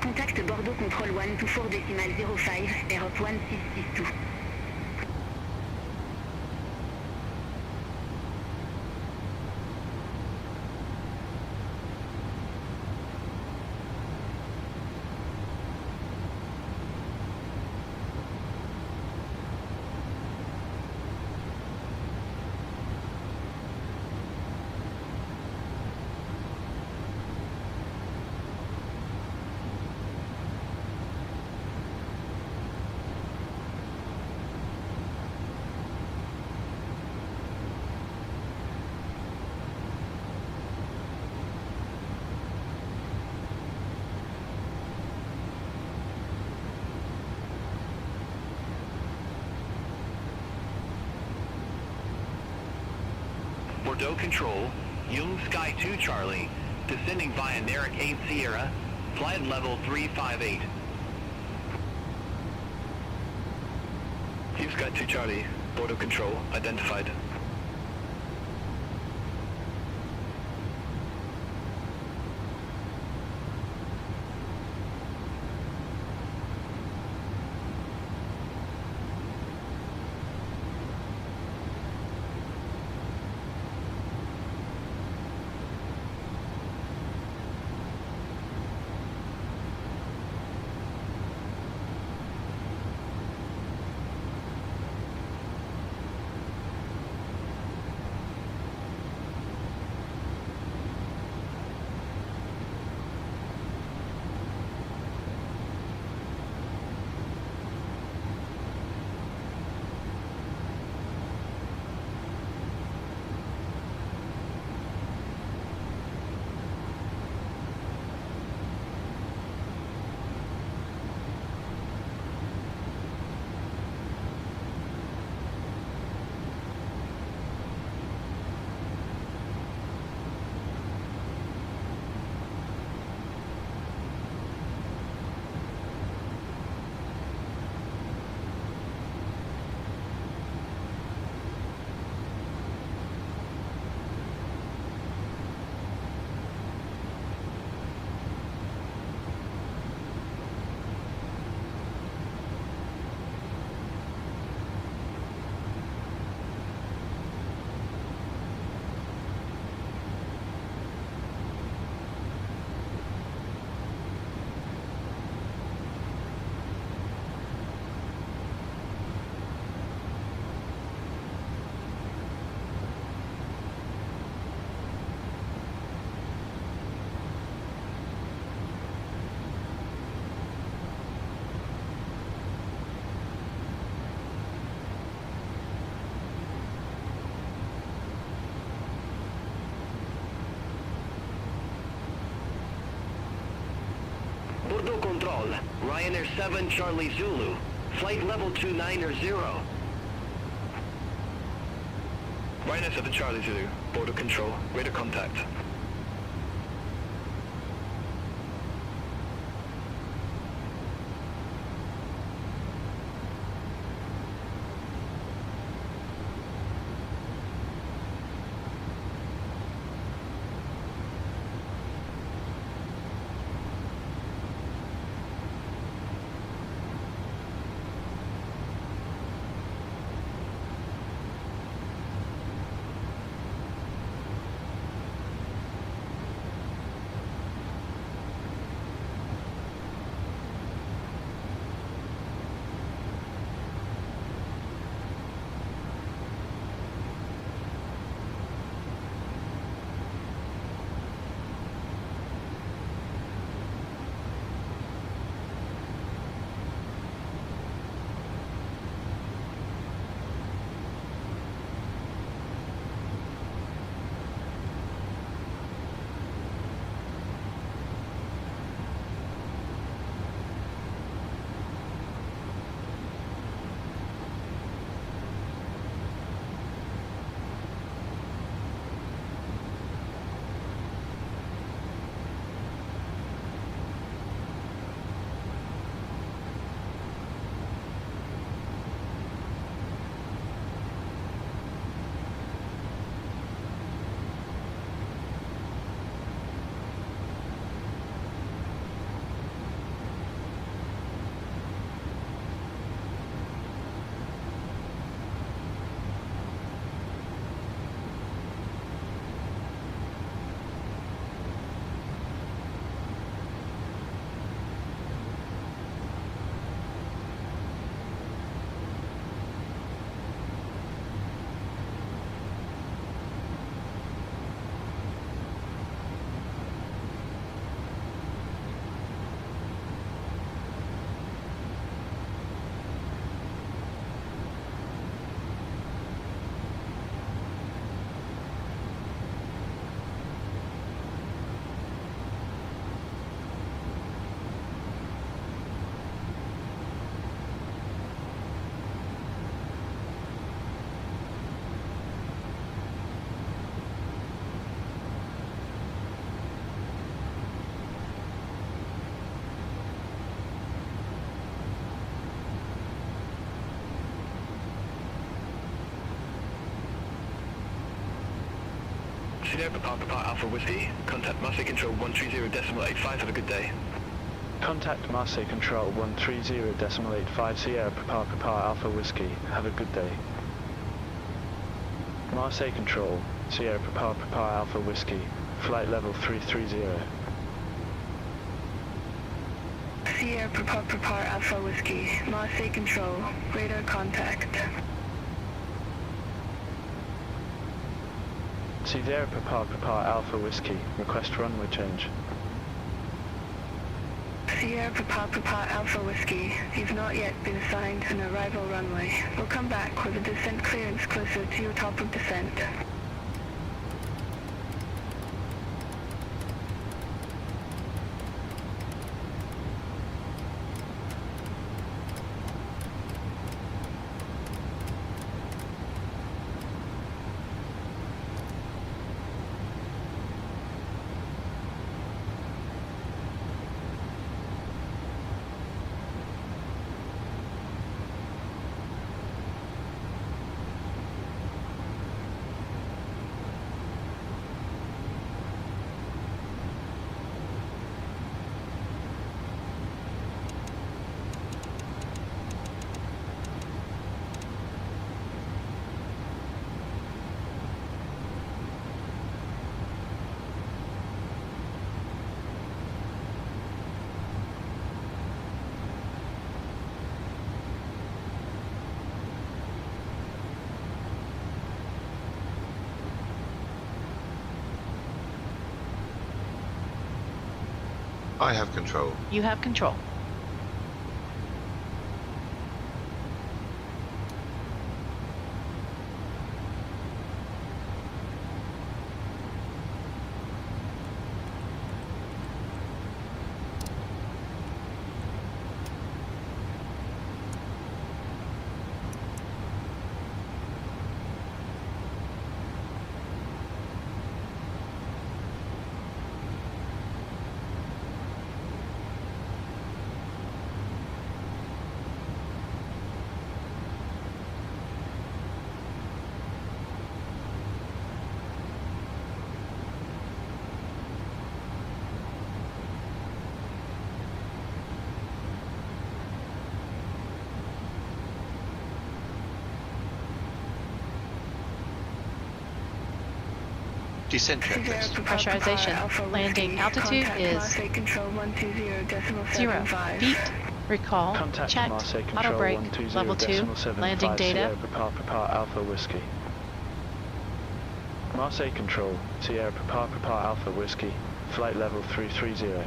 Contact Bordeaux Control 124.05, Airhop 1662. Bordeaux Control, Young Sky 2 Charlie, descending via Narek 8 Sierra, flight level 358. Young Sky 2 Charlie, Bordeaux Control, identified. Bordeaux Control, Ryanair 7 Charlie Zulu, flight level 290. Ryanair 7 Charlie Zulu, Bordeaux Control, radar contact. Sierra Papa Alpha Whiskey. Contact Marseille Control 130.85. Have a good day. Contact Marseille Control 130.85 Sierra Papa Alpha Whiskey. Have a good day. Marseille Control, Sierra Papa Alpha Whiskey. Flight level 330. Sierra Papa Alpha Whiskey, Marseille Control, radar contact. Sierra Papa Alpha Whiskey, request runway change. Sierra Papa Alpha Whiskey, you've not yet been assigned an arrival runway. We'll come back with a descent clearance closer to your top of descent. I have control. You have control. Descent checklist. Pressurization. Landing altitude is 0 feet. Recall. Contact Checked. Marseille Auto Control brake. 120.75 Level 2. Landing data. Sierra Papa Alpha Whiskey. Marseille Control, Sierra Papa Alpha Whiskey. Flight level 330.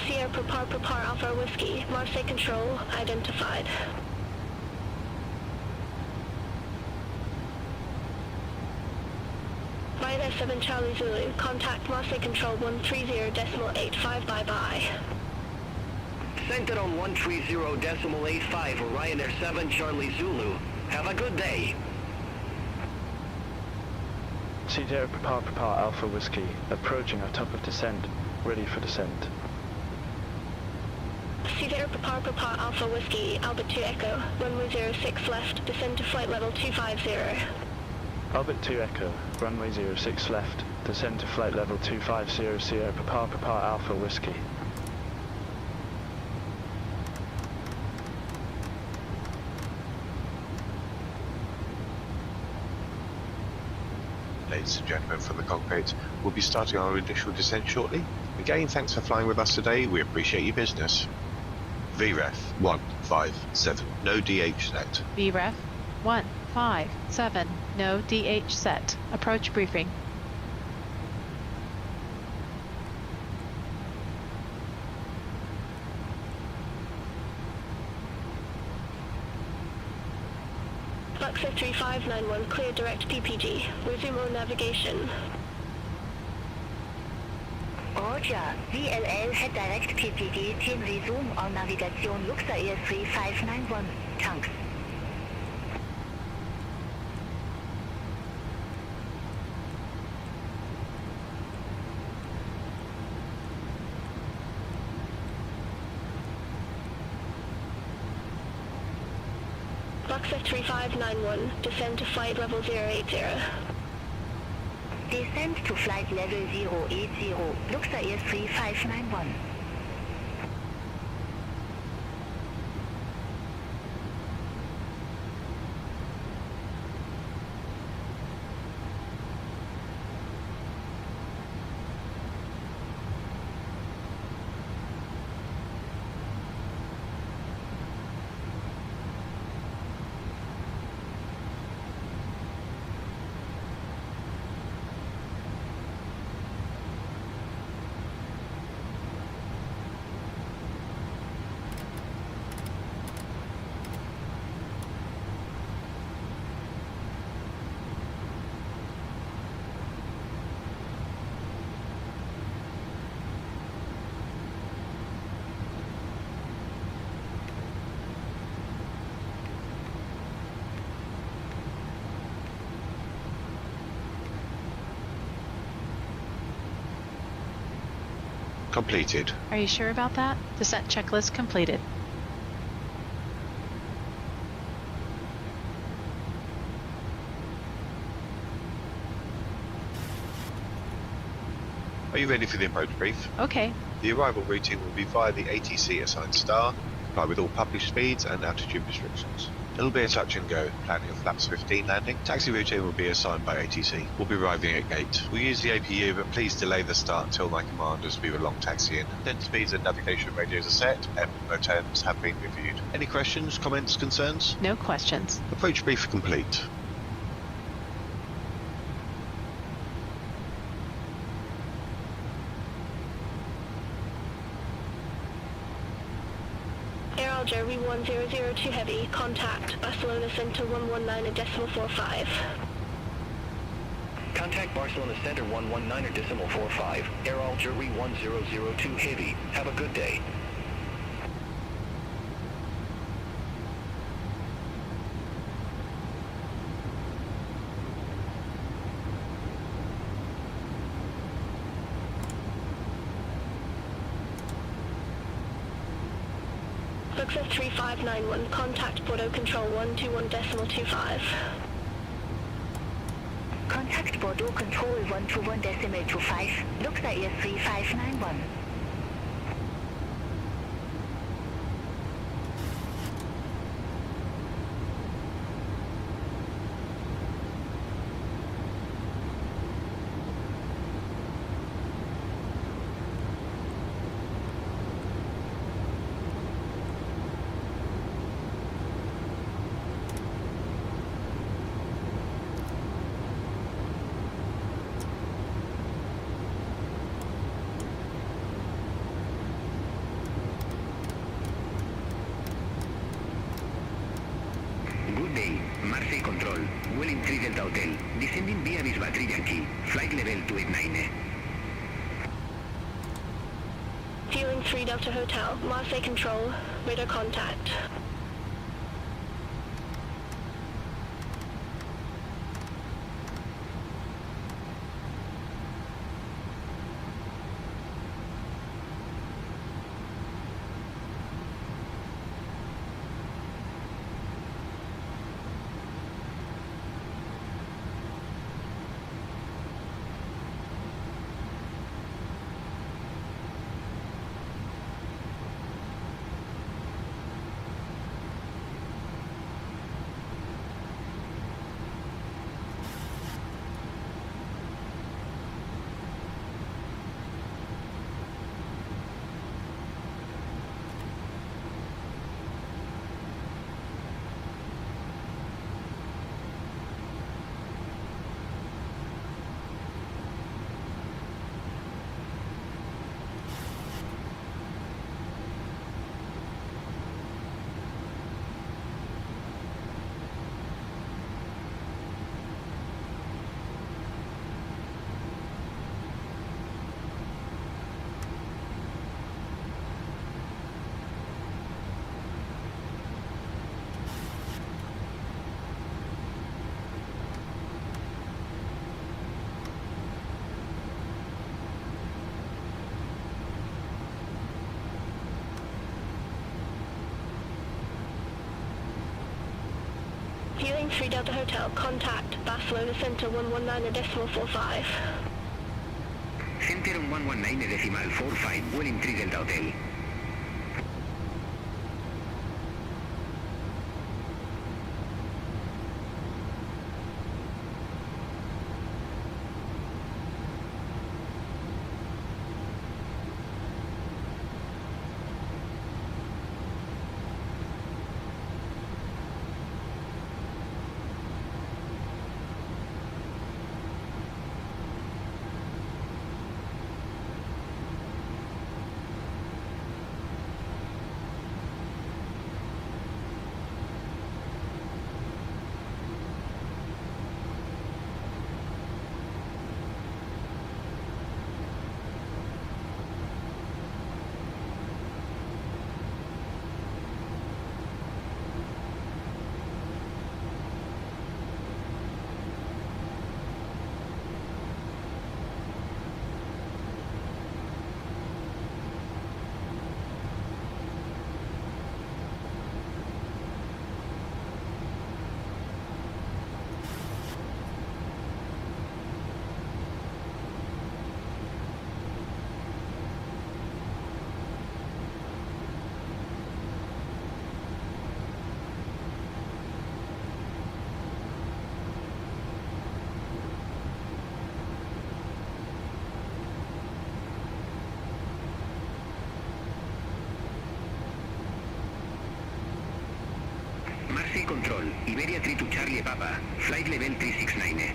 Sierra Papa Alpha Whiskey, Marseille Control, identified. Ryder 7 Charlie Zulu, contact Marseille Control 130.85, bye-bye. Center on 130.85, Ryanair 7 Charlie Zulu. Have a good day. Sierra Papa Alpha Whiskey, approaching our top of descent, ready for descent. Sierra Papa Alpha Whiskey, Albert 2 Echo, runway 06 left, descend to flight level 250. Albert 2 Echo, runway 06 left, descend to flight level 250 Sierra Papa Alpha Whiskey. Ladies and gentlemen from the cockpit, we'll be starting our initial descent shortly. Again, thanks for flying with us today, we appreciate your business. VREF 157, no DH set. VREF 157, no DH set. Approach briefing. Luxor 3591, clear direct PPG. Resume on navigation. Roger, VLL head direct PPG, team resume on navigation Luxor Air 3591, thanks. Foxtrot 3591, descend to flight level 080. Descend to flight level 080, Luxair 3591. Completed. Are you sure about that? Descent checklist completed. Are you ready for the approach brief? Okay. The arrival routine will be via the ATC assigned star, comply with all published speeds and altitude restrictions. It'll be a touch and go, planning a flaps 15 landing. Taxi routine will be assigned by ATC. We'll be arriving at gate. We'll use the APU, but please delay the start until my command as we were long taxiing. Descent speeds and navigation radios are set, and modems have been reviewed. Any questions, comments, concerns? No questions. Approach brief complete. Jerry 1002 Heavy, contact Barcelona Center 119.45. Contact Barcelona Center 119.45. Air Jerry 1002 Heavy. Have a good day. Foxtrot 3591, contact Bordeaux Control 121.25. Contact Bordeaux Control 121.25, Luxair 3591. Good day, Marseille Control, Welling 3 Delta Hotel, descending via Bisbattery Yankee, flight level 289. Fueling 3 Delta Hotel, Marseille Control, radar contact. Bearing 3 Delta Hotel, contact Barcelona Center 119.45. Center 119.45, Welling 3 Delta Hotel. Marseille Control, Iberia 3 to Charlie Papa, flight level 369.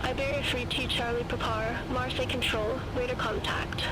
Iberia 3 to Charlie Papa, Marseille Control, radar contact.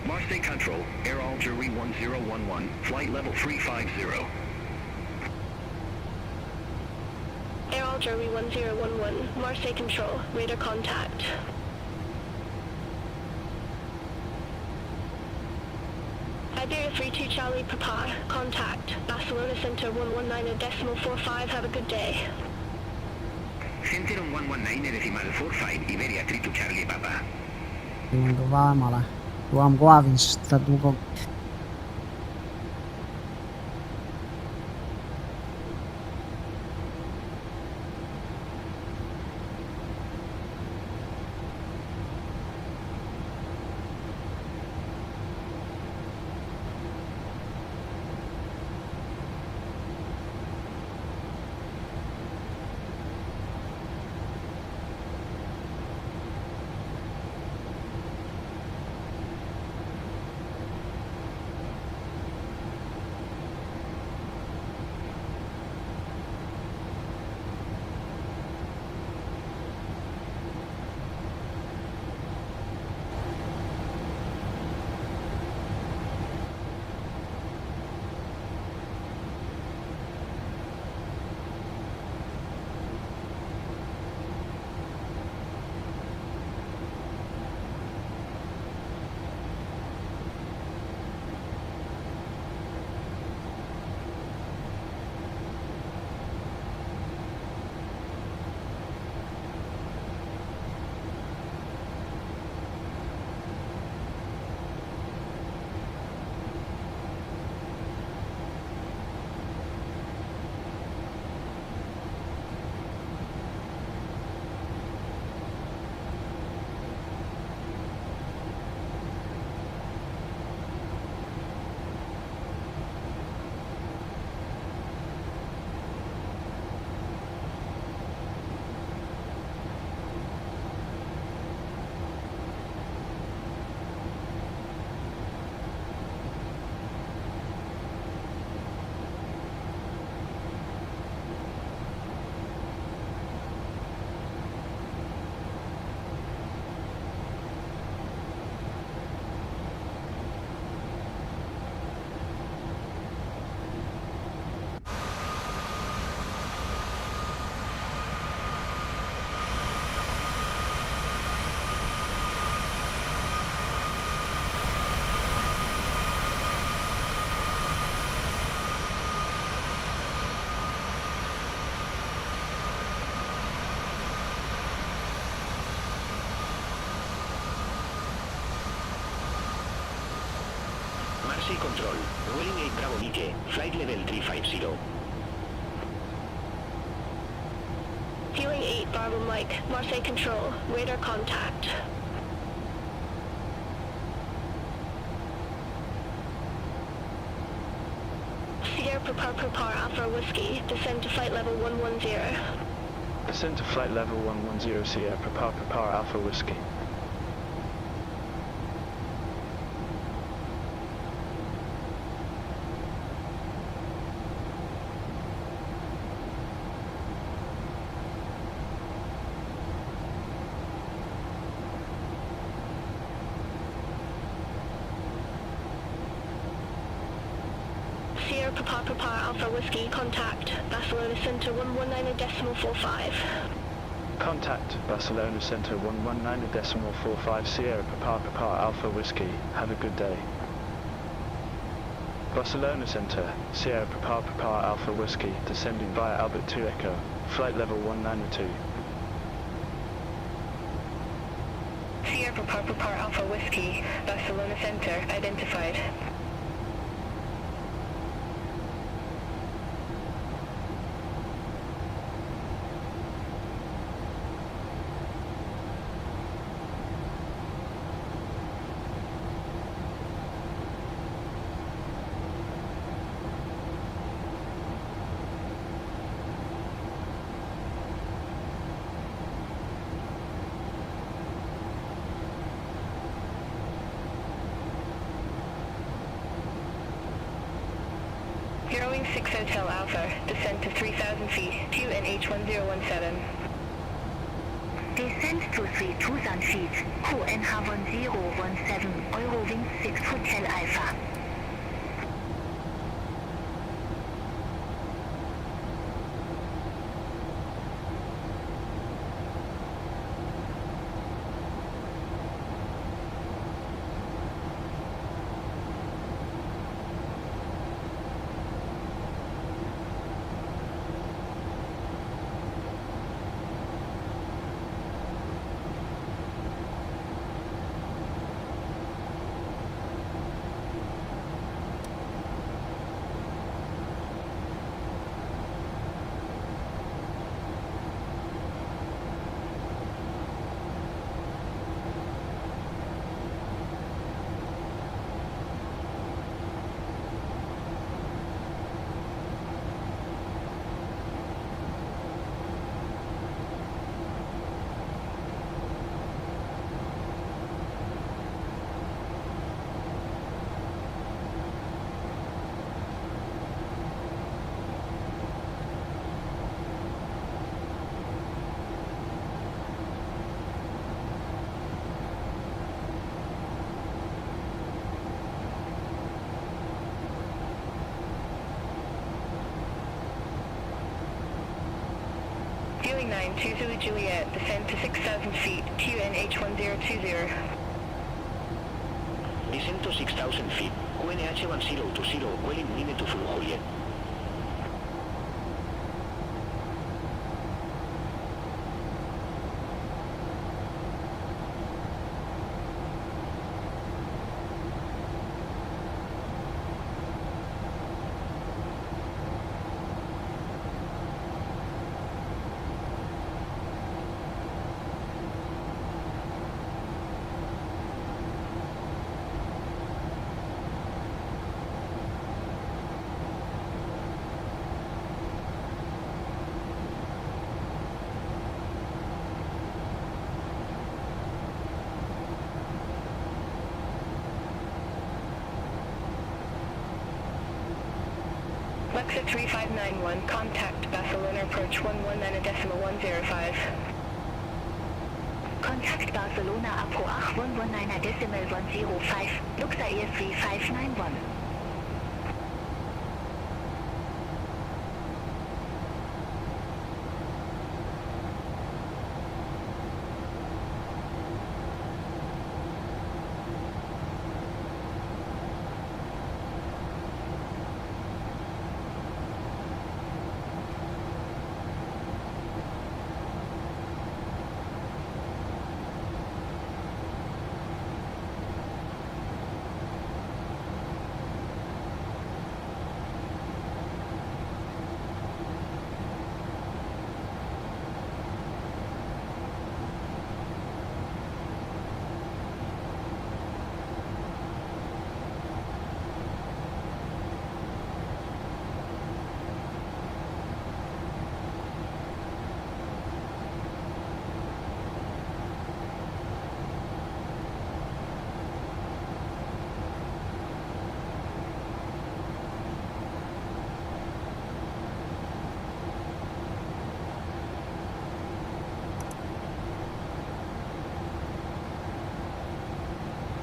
Marseille Control, Air Algerie 1011, flight level 350. Air Algerie 1011, Marseille Control, radar contact. Iberia 32 Charlie Papa, contact Barcelona Center 119.45, have a good day. Center 119.45, Iberia 32 Charlie Papa. Lądowałem, ale była mgła, więc za długo. Marseille Control, Welling 8 Bravo Mike, flight level 350. Viewing 8 Bravo Mike, Marseille Control, radar contact. Sierra Prepar Alpha Whiskey, descend to flight level 110. Descend to flight level 110 Sierra Prepar Alpha Whiskey. Sierra Prepar Alpha Whiskey, contact, Barcelona Center 119.45. Contact, Barcelona Center 119.45 Sierra Prepar Alpha Whiskey. Have a good day. Barcelona Center, Sierra Prepar Alpha Whiskey, descending via Albert 2 Echo, flight level 192. Sierra Prepar Alpha Whiskey, Barcelona Center, identified. Heroing 6 Hotel Alpha, descend to 3,000 feet, QNH1017. Descend to 3,000 feet, QNH1017, Eurowings 6 Hotel Alpha. Viewing 9, 2 Zulu Juliet, descend to 6,000 feet, QNH1020. Descend to 6,000 feet, QNH1020, Welling 9 to full Juliet. Luxor 3591, contact Barcelona approach 119.105. Contact Barcelona approach 119.105, Luxor Air 3591.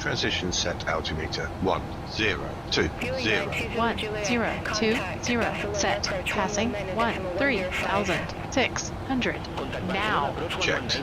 Transition set altimeter 1020. 1020 set. Passing 13,600. Now. Checked.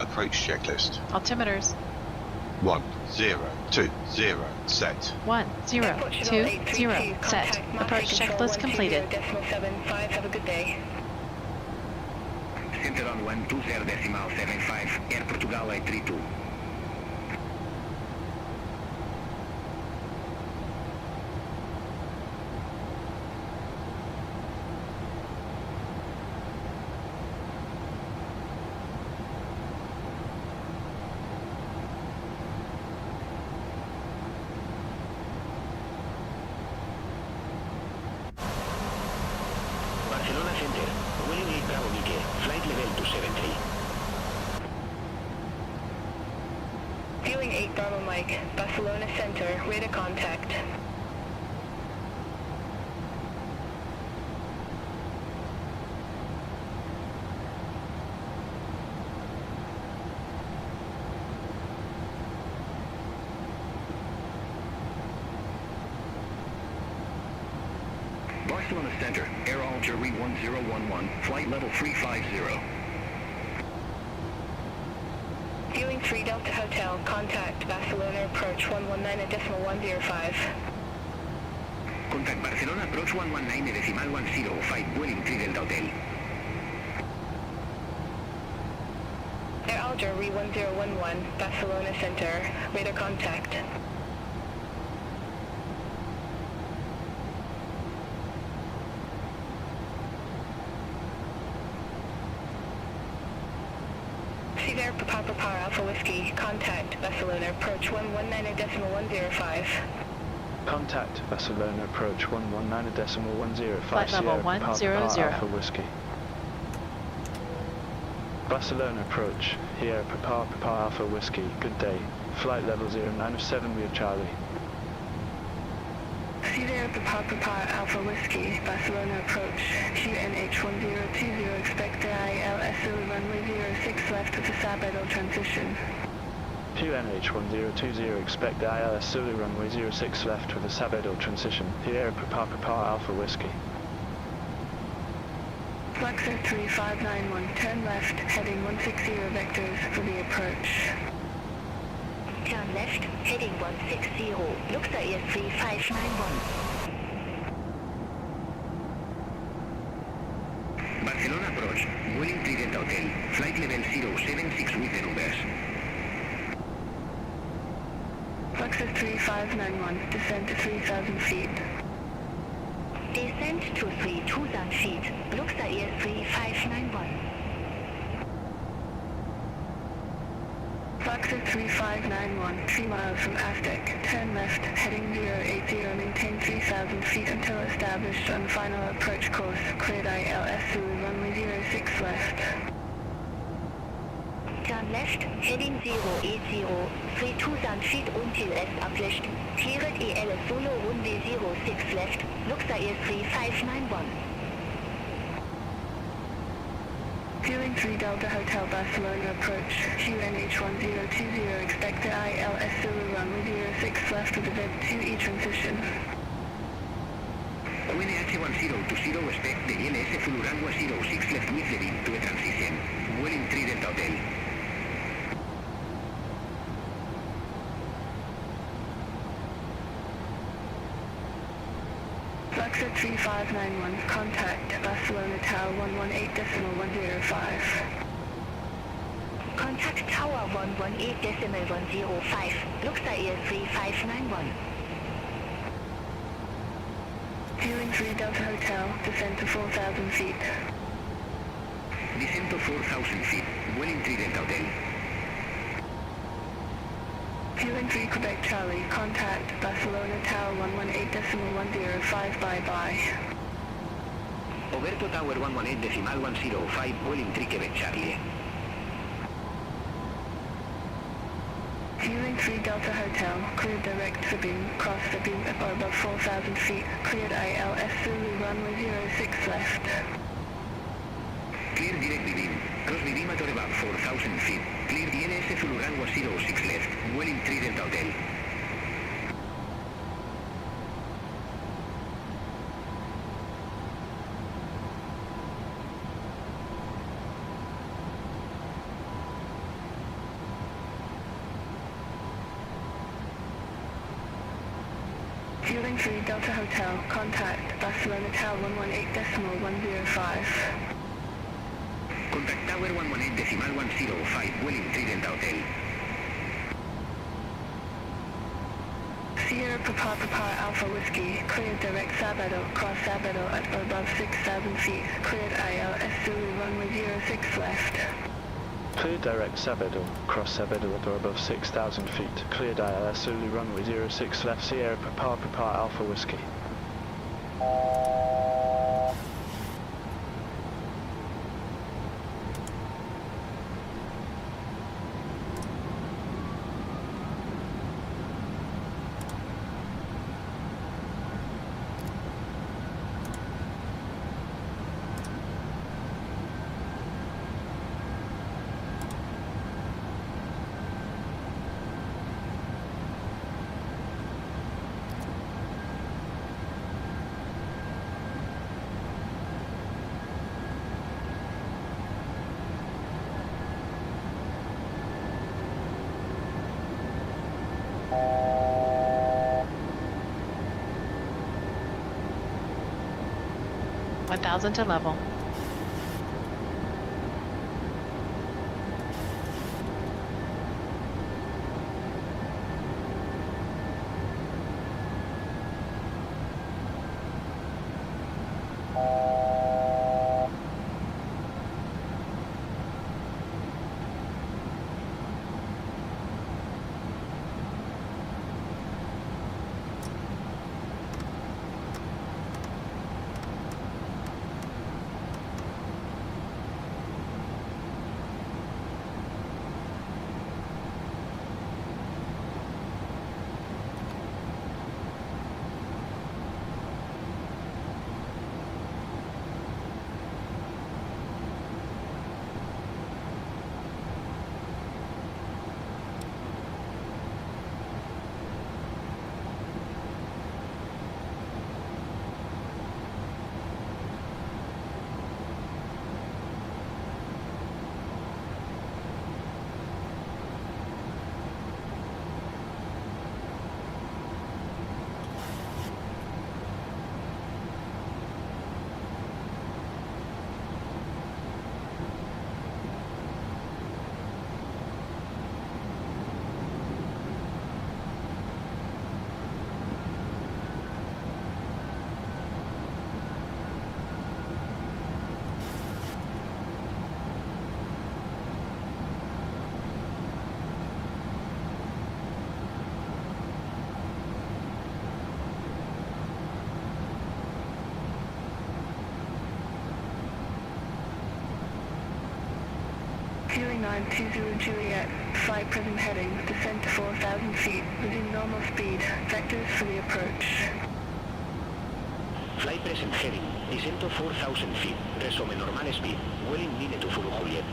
Approach checklist. Altimeters. 1020 set. 1020 set. Approach checklist completed. 10.75. Have a good day. Center on 120.75. Air Portugal 832. Barcelona Center, William 8 Bravo Mike, flight level 273. Feeling 8 Bravo Mike, Barcelona Center, radar contact. Barcelona Center, Air Algerie 1011, flight level 350. Feeling 3 Delta Hotel, contact Barcelona approach 119.105. Contact Barcelona approach 119.105, Vueling 3 Delta Hotel. Air Algerie 1011, Barcelona Center, radar contact. There, Papa Alpha Whiskey, contact Barcelona approach 119.105. Contact Barcelona approach 119.105. Flight level 100. Alpha Whiskey. Barcelona approach, here Papa Alpha Whiskey, good day. Flight level 097, we have Charlie. See there, Papa Alpha Whiskey, Barcelona approach, QNH1020, expect ILS runway 06 left with a subidal transition. QNH1020, expect the ILS Zulu runway 06 left with a subidal transition. Here Papa Alpha Whiskey. Fluxer 3591, turn left, heading 160 vectors for the approach. Turn left, heading 160, Luxor Air 3591. Barcelona approach, Vueling 3 Delta Hotel, flight level 076 with the numbers. Fluxer 3591, descend to 3,000 feet. Descent to 3,000 feet, Luxor Air 3591. Fluxer 3591, 3 miles from Aztec, turn left, heading 080, maintain 3,000 feet until established on final approach course, cleared ILS Zulu, runway 06 left. Turn left, heading 080, 3,000 feet until established, cleared ILS Zulu, runway 06 left, Luxor Air 3591. Feeling 3 Delta Hotel Barcelona approach, QNH1020, expect the ILS Zulu runway 06 left with a Z2E transition. QNH1020, expect the ILS Fulurangua 06 left with the to a transition. Vueling 3 Delta Hotel. Oscar 3591, contact Barcelona Tower 118.105. Contact Tower 118.105, Luxor Air 3591. Viewing 3 Delta Hotel, descend to 4,000 feet. Descend to 4,000 feet, Welling 3 Delta Hotel. Viewing 3 Quebec Charlie, contact Barcelona Tower 118.105, bye-bye. Oberto Tower 118.105, Welling 3 Quebec Charlie. Viewing 3 Delta Hotel, cleared direct for beam, cross the beam or above 4,000 feet, cleared ILS Zulu runway 06 left. Clear direct beam, cross the beam at or above 4,000 feet, clear the ILS Zulu runway 06 left, Welling 3 Delta Hotel. Viewing 3 Delta Hotel, contact Barcelona Tower 118.105. Contact Tower 118.105, Welling 3 Delta Hotel. Sierra Papa Alpha Whiskey, cleared direct Sabado, cross Sabado at or above 6,000 feet, cleared ILS Zulu runway 06 left. Clear direct Sabado, cross Sabado at or above 6,000 feet, cleared ILS Zulu runway 06 left, Sierra Papa Alpha Whiskey. $1,000 to level. Viewing 920 Juliet, flight present heading, descend to 4,000 feet, resume normal speed, vectors for the approach. Flight present heading, descend to 4,000 feet, resume normal speed, Welling 9 to full Juliet.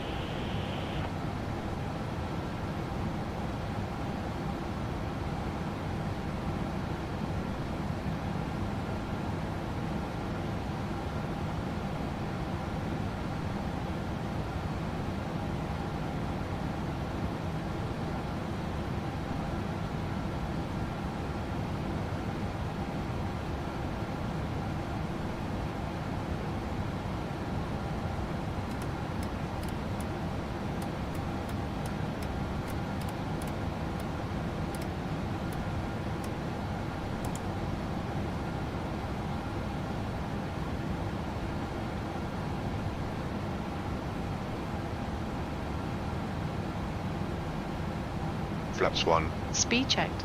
Flaps 1. Speed checked.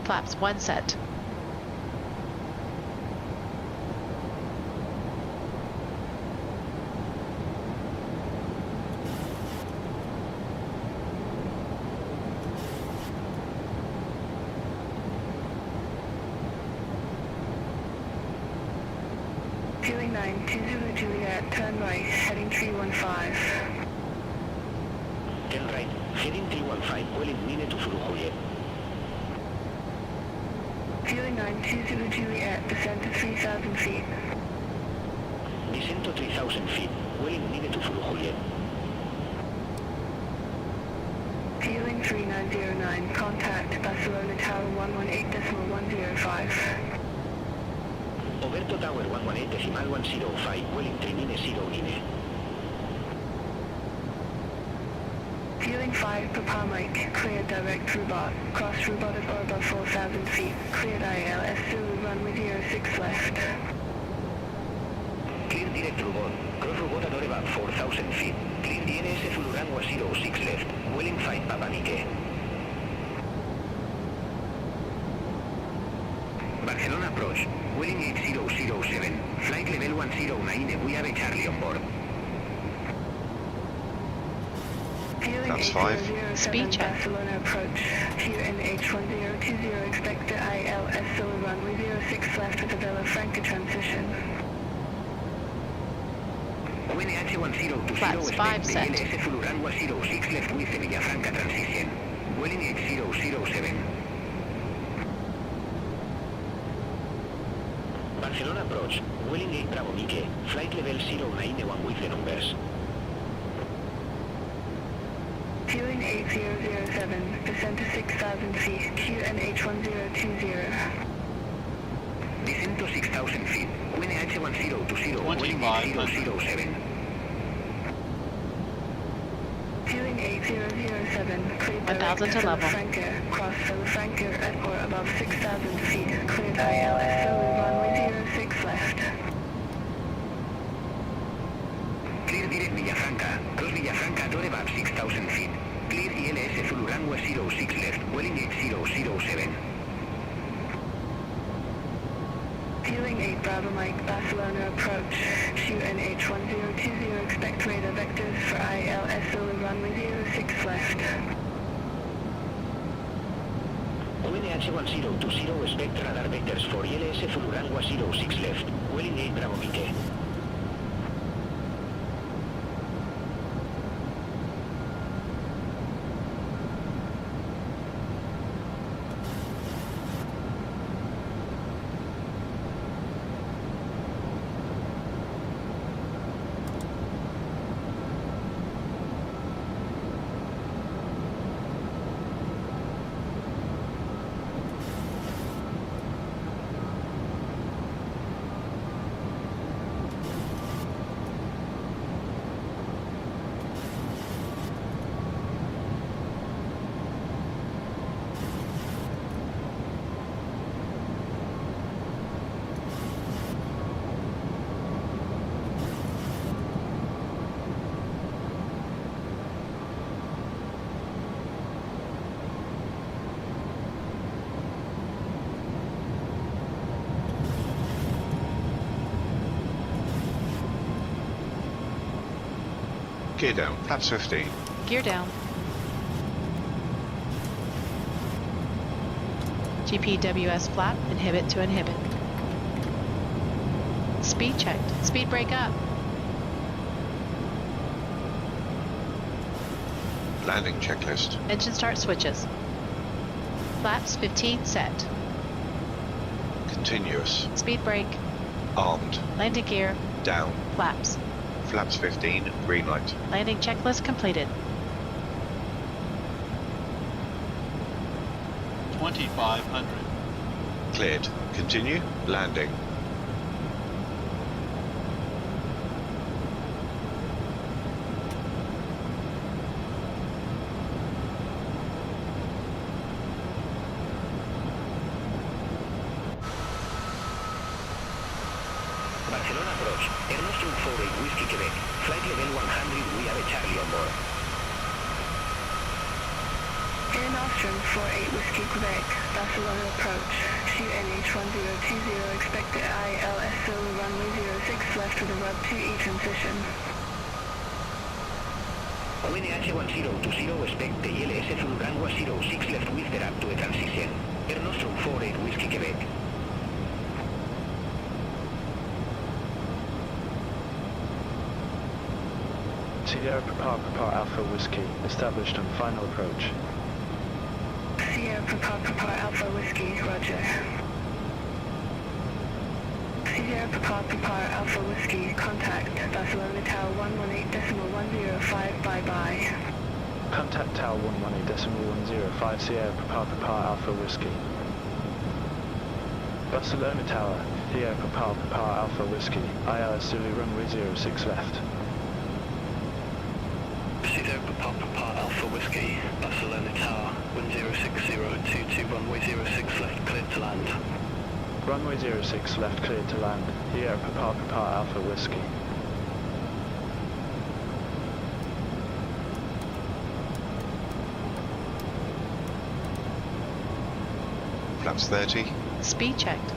Flaps 1 set. Feeling 920 Juliet, turn right, heading 315. Turn right, heading 315, Welling minute to Juliet. Feeling 920 Juliet, descend to 3,000 feet. Descend to 3,000 feet, Welling minute to Juliet. Feeling 3909, contact Barcelona Tower 118.105. Oberto Tower 118.105, Welling 3909. Fueling 5, Papa Mike, cleared direct Rubat, cross Rubat at or above 4,000 feet, cleared ILS Zulu runway 06 left. Clear direct Rubat, cross Rubat at or above 4,000 feet, clear DNS Zulu runway 06 left, Welling 5 Papa Mike. Barcelona approach, Welling 8007, flight level 109, we have a Charlie on board. That's 5. Speed check. Barcelona approach, QNH1020, expect the ILS Zulu runway 06 left with a Villa Franca transition. QNH1020, Flaps 5 set. ILS Zulu runway 06 left with the Villafranca transition. Welling 8007. Barcelona approach, Welling 8 Bravo Mike, flight level 091 with the numbers. Fueling 8007, descend to 6,000 feet, QNH1020. Descend to 6,000 feet, QNH1020, Welling 8007. Fueling 8007, cleared direct 1,000 to level. Franca, cross Franca at or above 6,000 feet, cleared ILS Zulu runway 06 left. Clear direct Villafranca, cross Villafranca at or above 6,000 feet, clear ILS Zulu runway 06 left, Welling 8007. Fueling 8 Bravo Mike, Barcelona approach, QNH1020, expect radar vectors for ILS Zulu runway 06 left. QNH1020, expect radar vectors for ILS Zulu runway 06 left, Welling 8 Bravo Mike. Gear down. Flaps 15. Gear down. GPWS flap, inhibit to inhibit. Speed checked. Speed brake up. Landing checklist. Engine start switches. Flaps 15 set. Continuous. Speed brake. Armed. Landing gear. Down. Flaps. Flaps 15. Green light. Landing checklist completed. 2,500. Cleared. Continue. Landing. Barcelona approach. Air Nostrum 48 Whiskey Quebec. Flight level 100, we have a Charlie on board. Air Nostrum 48 Whiskey Quebec, Barcelona approach. Shoot NH1020, expect the ILSO runway 06 left with a rub 2E transition. NH1020, expect the ILS full runway 06 left with the rub to a transition. Air Nostrum 48 Whiskey Quebec. Sierra Papa Alpha Whiskey, established on final approach. Sierra Papa Alpha Whiskey, roger. Sierra Papa Alpha Whiskey, contact Barcelona Tower 118.105, bye-bye. Contact Tower 118.105 Sierra Papa Alpha Whiskey. Barcelona Tower, Sierra Papa Alpha Whiskey, ILS Zulu runway 06 left. Sierra Papa Alpha Whiskey, Barcelona Tower, 106022 runway 06 left, cleared to land. Runway 06 left, cleared to land. Sierra Papa Alpha Whiskey. Flaps 30. Speed checked.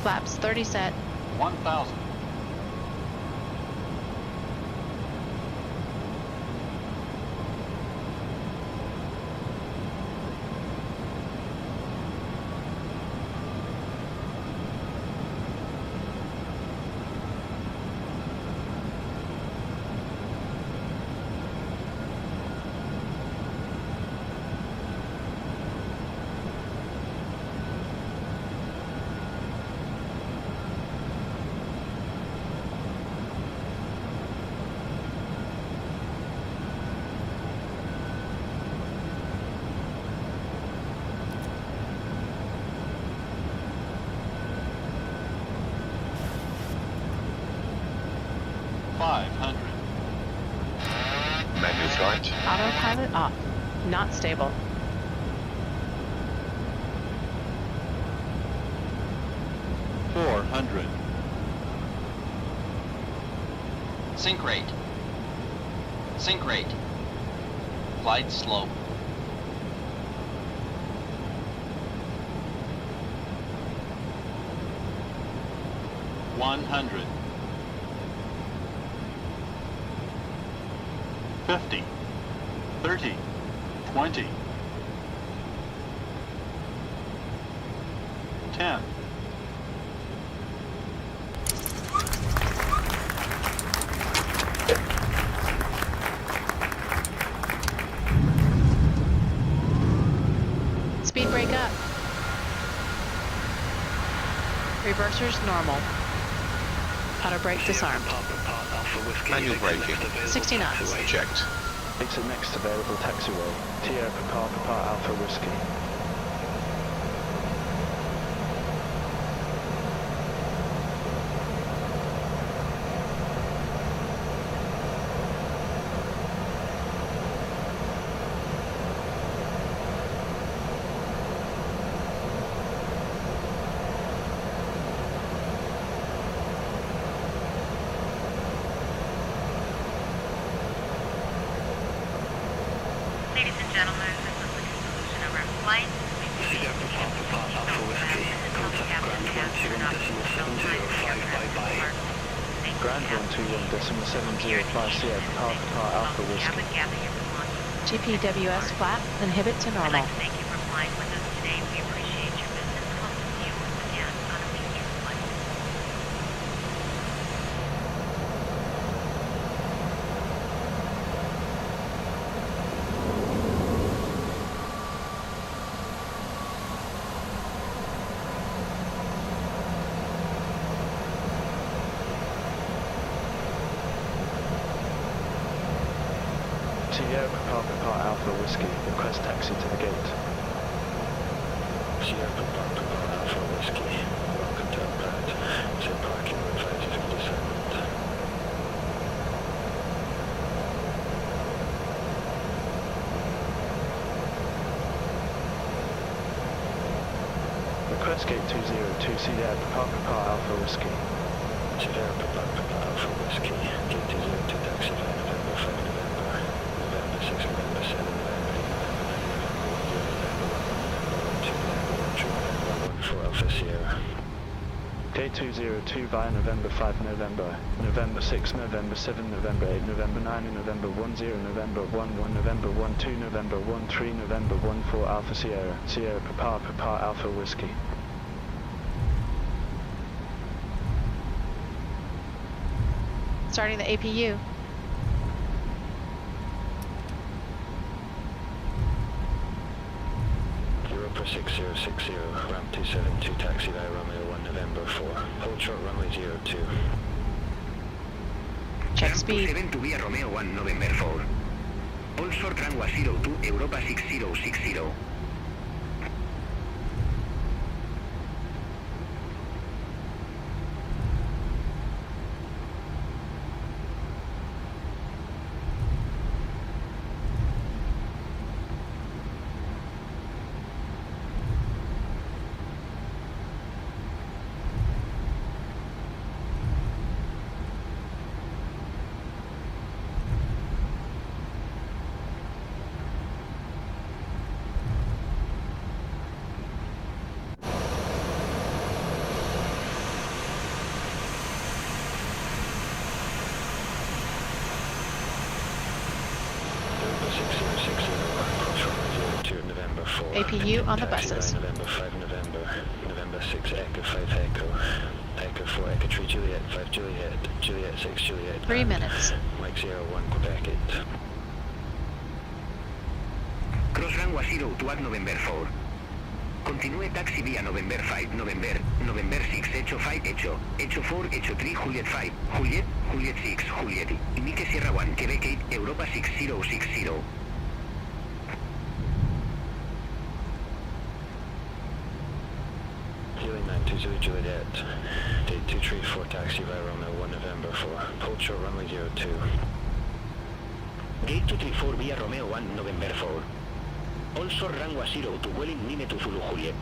Flaps 30 set. 1000. Manual flight. Autopilot off. Not stable. Sync rate. Sync rate. Glide slope. $100. 50, 30, 20, 10. Speed brake up. Reversers normal. Auto brake disarmed. Manual braking. 60 knots. Checked. Exit next available taxiway. Sierra Papa Alpha Whiskey. Ladies and gentlemen, this is the conclusion of our flight. Sierra Papa Alpha Whiskey, contact ground 121.705, bye-bye. Ground 121.705 Sierra Papa Alpha Whiskey. GPWS flat, inhibit to I'd normal. like to thank you for flying with us today. We appreciate your business and hope to see you again on a future flight. Sierra Papa Alpha Whiskey, request taxi to the gate. Sierra Papa Alpha Whiskey, welcome to our pad. Set parking advises of descent. 1 Press gate 202, Sierra Papa Alpha Whiskey. Sierra Papa Alpha Whiskey, gate 202, taxi via November 5 November, November 6 November 7 November 8 November 9 November 1 November 2 November 1 2 November 1 4 Alpha Sierra. Gate 202 via November 5 November, November 6 November 7 November 8 November 9 November 10 November 11 November 12 November 13 November 14 Alpha Sierra, Sierra Papa Alpha Whiskey. Starting the APU. Europa 6060, ramp 272, taxi via Romeo 1 November 4, hold short runway 02. Check speed. 272 via Romeo 1 November 4. Hold short runway 02, Europa 6060. APU on the buses. November 5 November, November 6 Echo 5 Echo, Echo 4 Echo 3 Juliet, 5 Juliet, Juliet 6 Juliet. 3 minutes. Mike 01 Quebec 8. Cross runway 02 at November 4. Continue taxi via November 5 November, November 6 Echo 5 Echo, Echo 4 Echo 3 Juliet 5, Juliet, Juliet 6 Juliet. Indique Sierra 1 Quebec 8 Europa 6060. Healing 920 Juliet, date 234 taxi via Romeo 1 November 4, hold short runway 02. Gate 234 via Romeo 1 November 4. Hold short runway 02 Welling Nime to Zulu Juliet.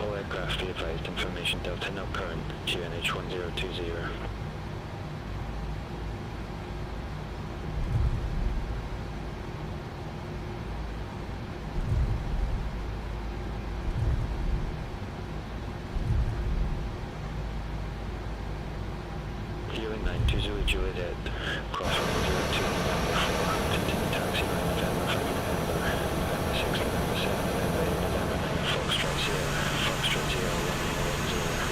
All aircraft be advised, information Delta no current, QNH 1020. Healing 920 Juliet, cross runway 02 November 4, continue taxi by November 5 November, November 6 November 7 November 8 November 9 Foxtrot Sierra, Foxtrot Sierra 1010.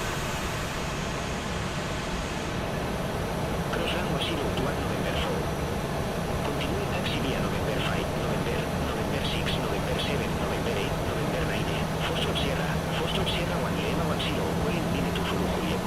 Cross runway 02 at November 4. Continue taxi via November 5 November, November 6 November 7 November 8 November 9. Foxtrot Sierra 1 Lima 10 Welling Nime to Zulu Juliet.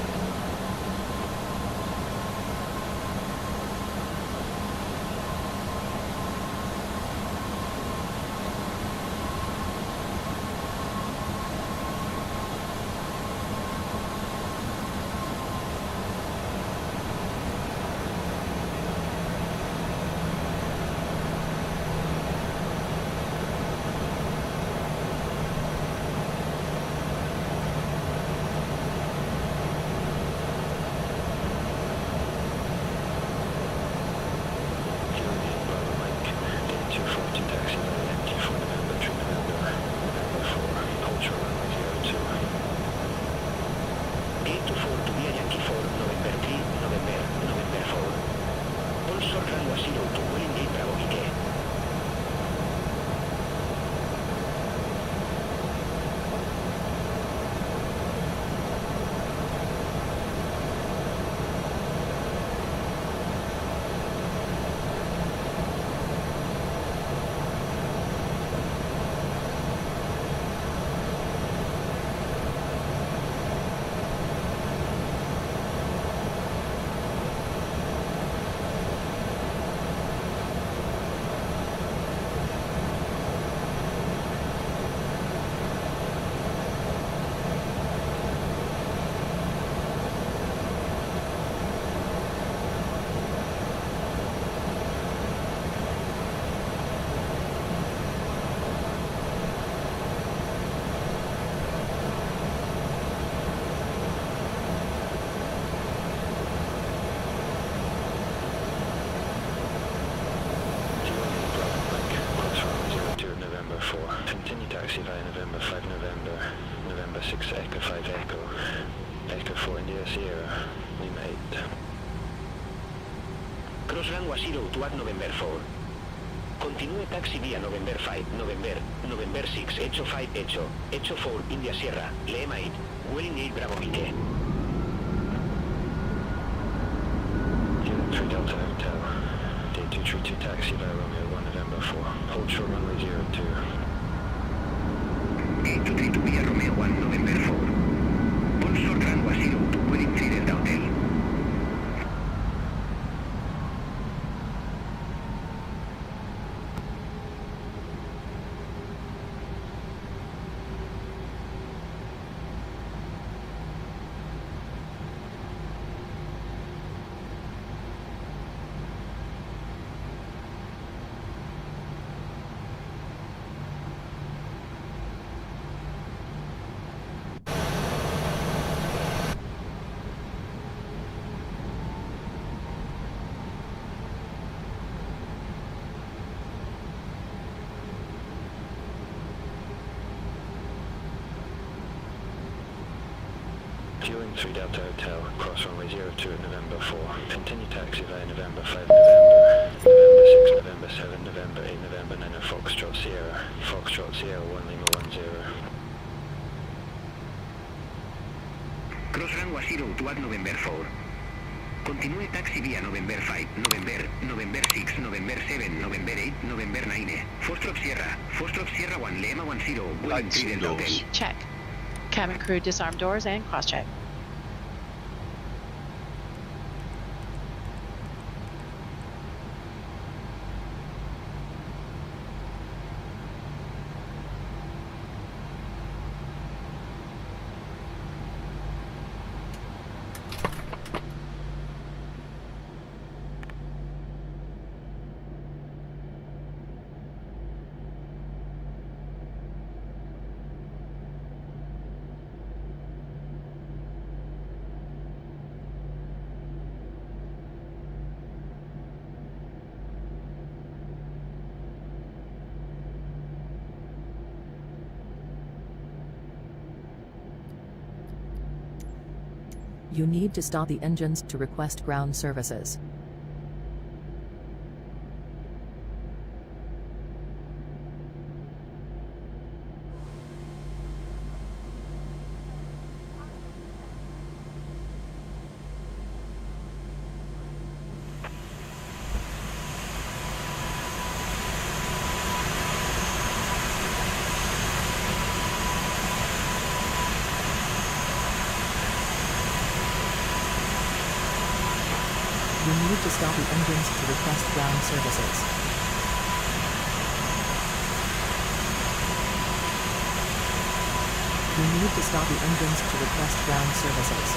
taxi via November 5 November, November 6 Echo 5 Echo, Echo 4 India Sierra, Lima 8. Cross runway 0 to at November 4. Continue taxi via November 5, November 6, Echo 5 Echo, Echo 4 India Sierra, Lima 8, Welling 8 Bravo Mike. Unit 3 Delta Hotel, D232 taxi via Romeo 1 November 4, hold short runway 02. D232 via Romeo 1 November 4. Hold short runway 0 to Welling 3 Delta Hotel. Fueling 3 Delta Hotel, cross runway 02 at November 4. Continue taxi via November 5 November, November 6 November 7 November 8 November 9 Foxtrot Sierra, Foxtrot Sierra 1 Lima 10. Cross runway 0 to at November 4. Continue taxi via November 5, November 6, November 7, November 8, November 9. Foxtrot Sierra 1 Lima 10, Welling 3 Delta Hotel. Check. Cabin crew disarm doors and cross-check. You need to stop the engines to request ground services. You need to stop the engines to request ground services. You need to stop the engines to request ground services.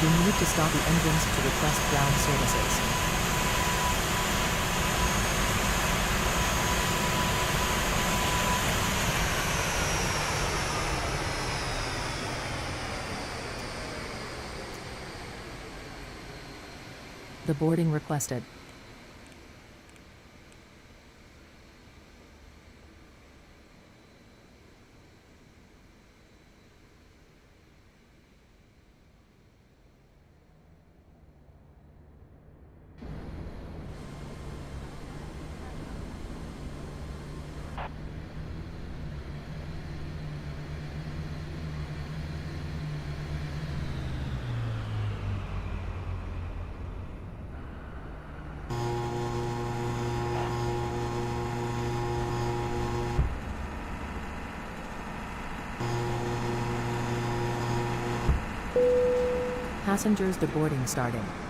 You need to stop the engines to request ground services. The boarding requested. Passengers deboarding starting.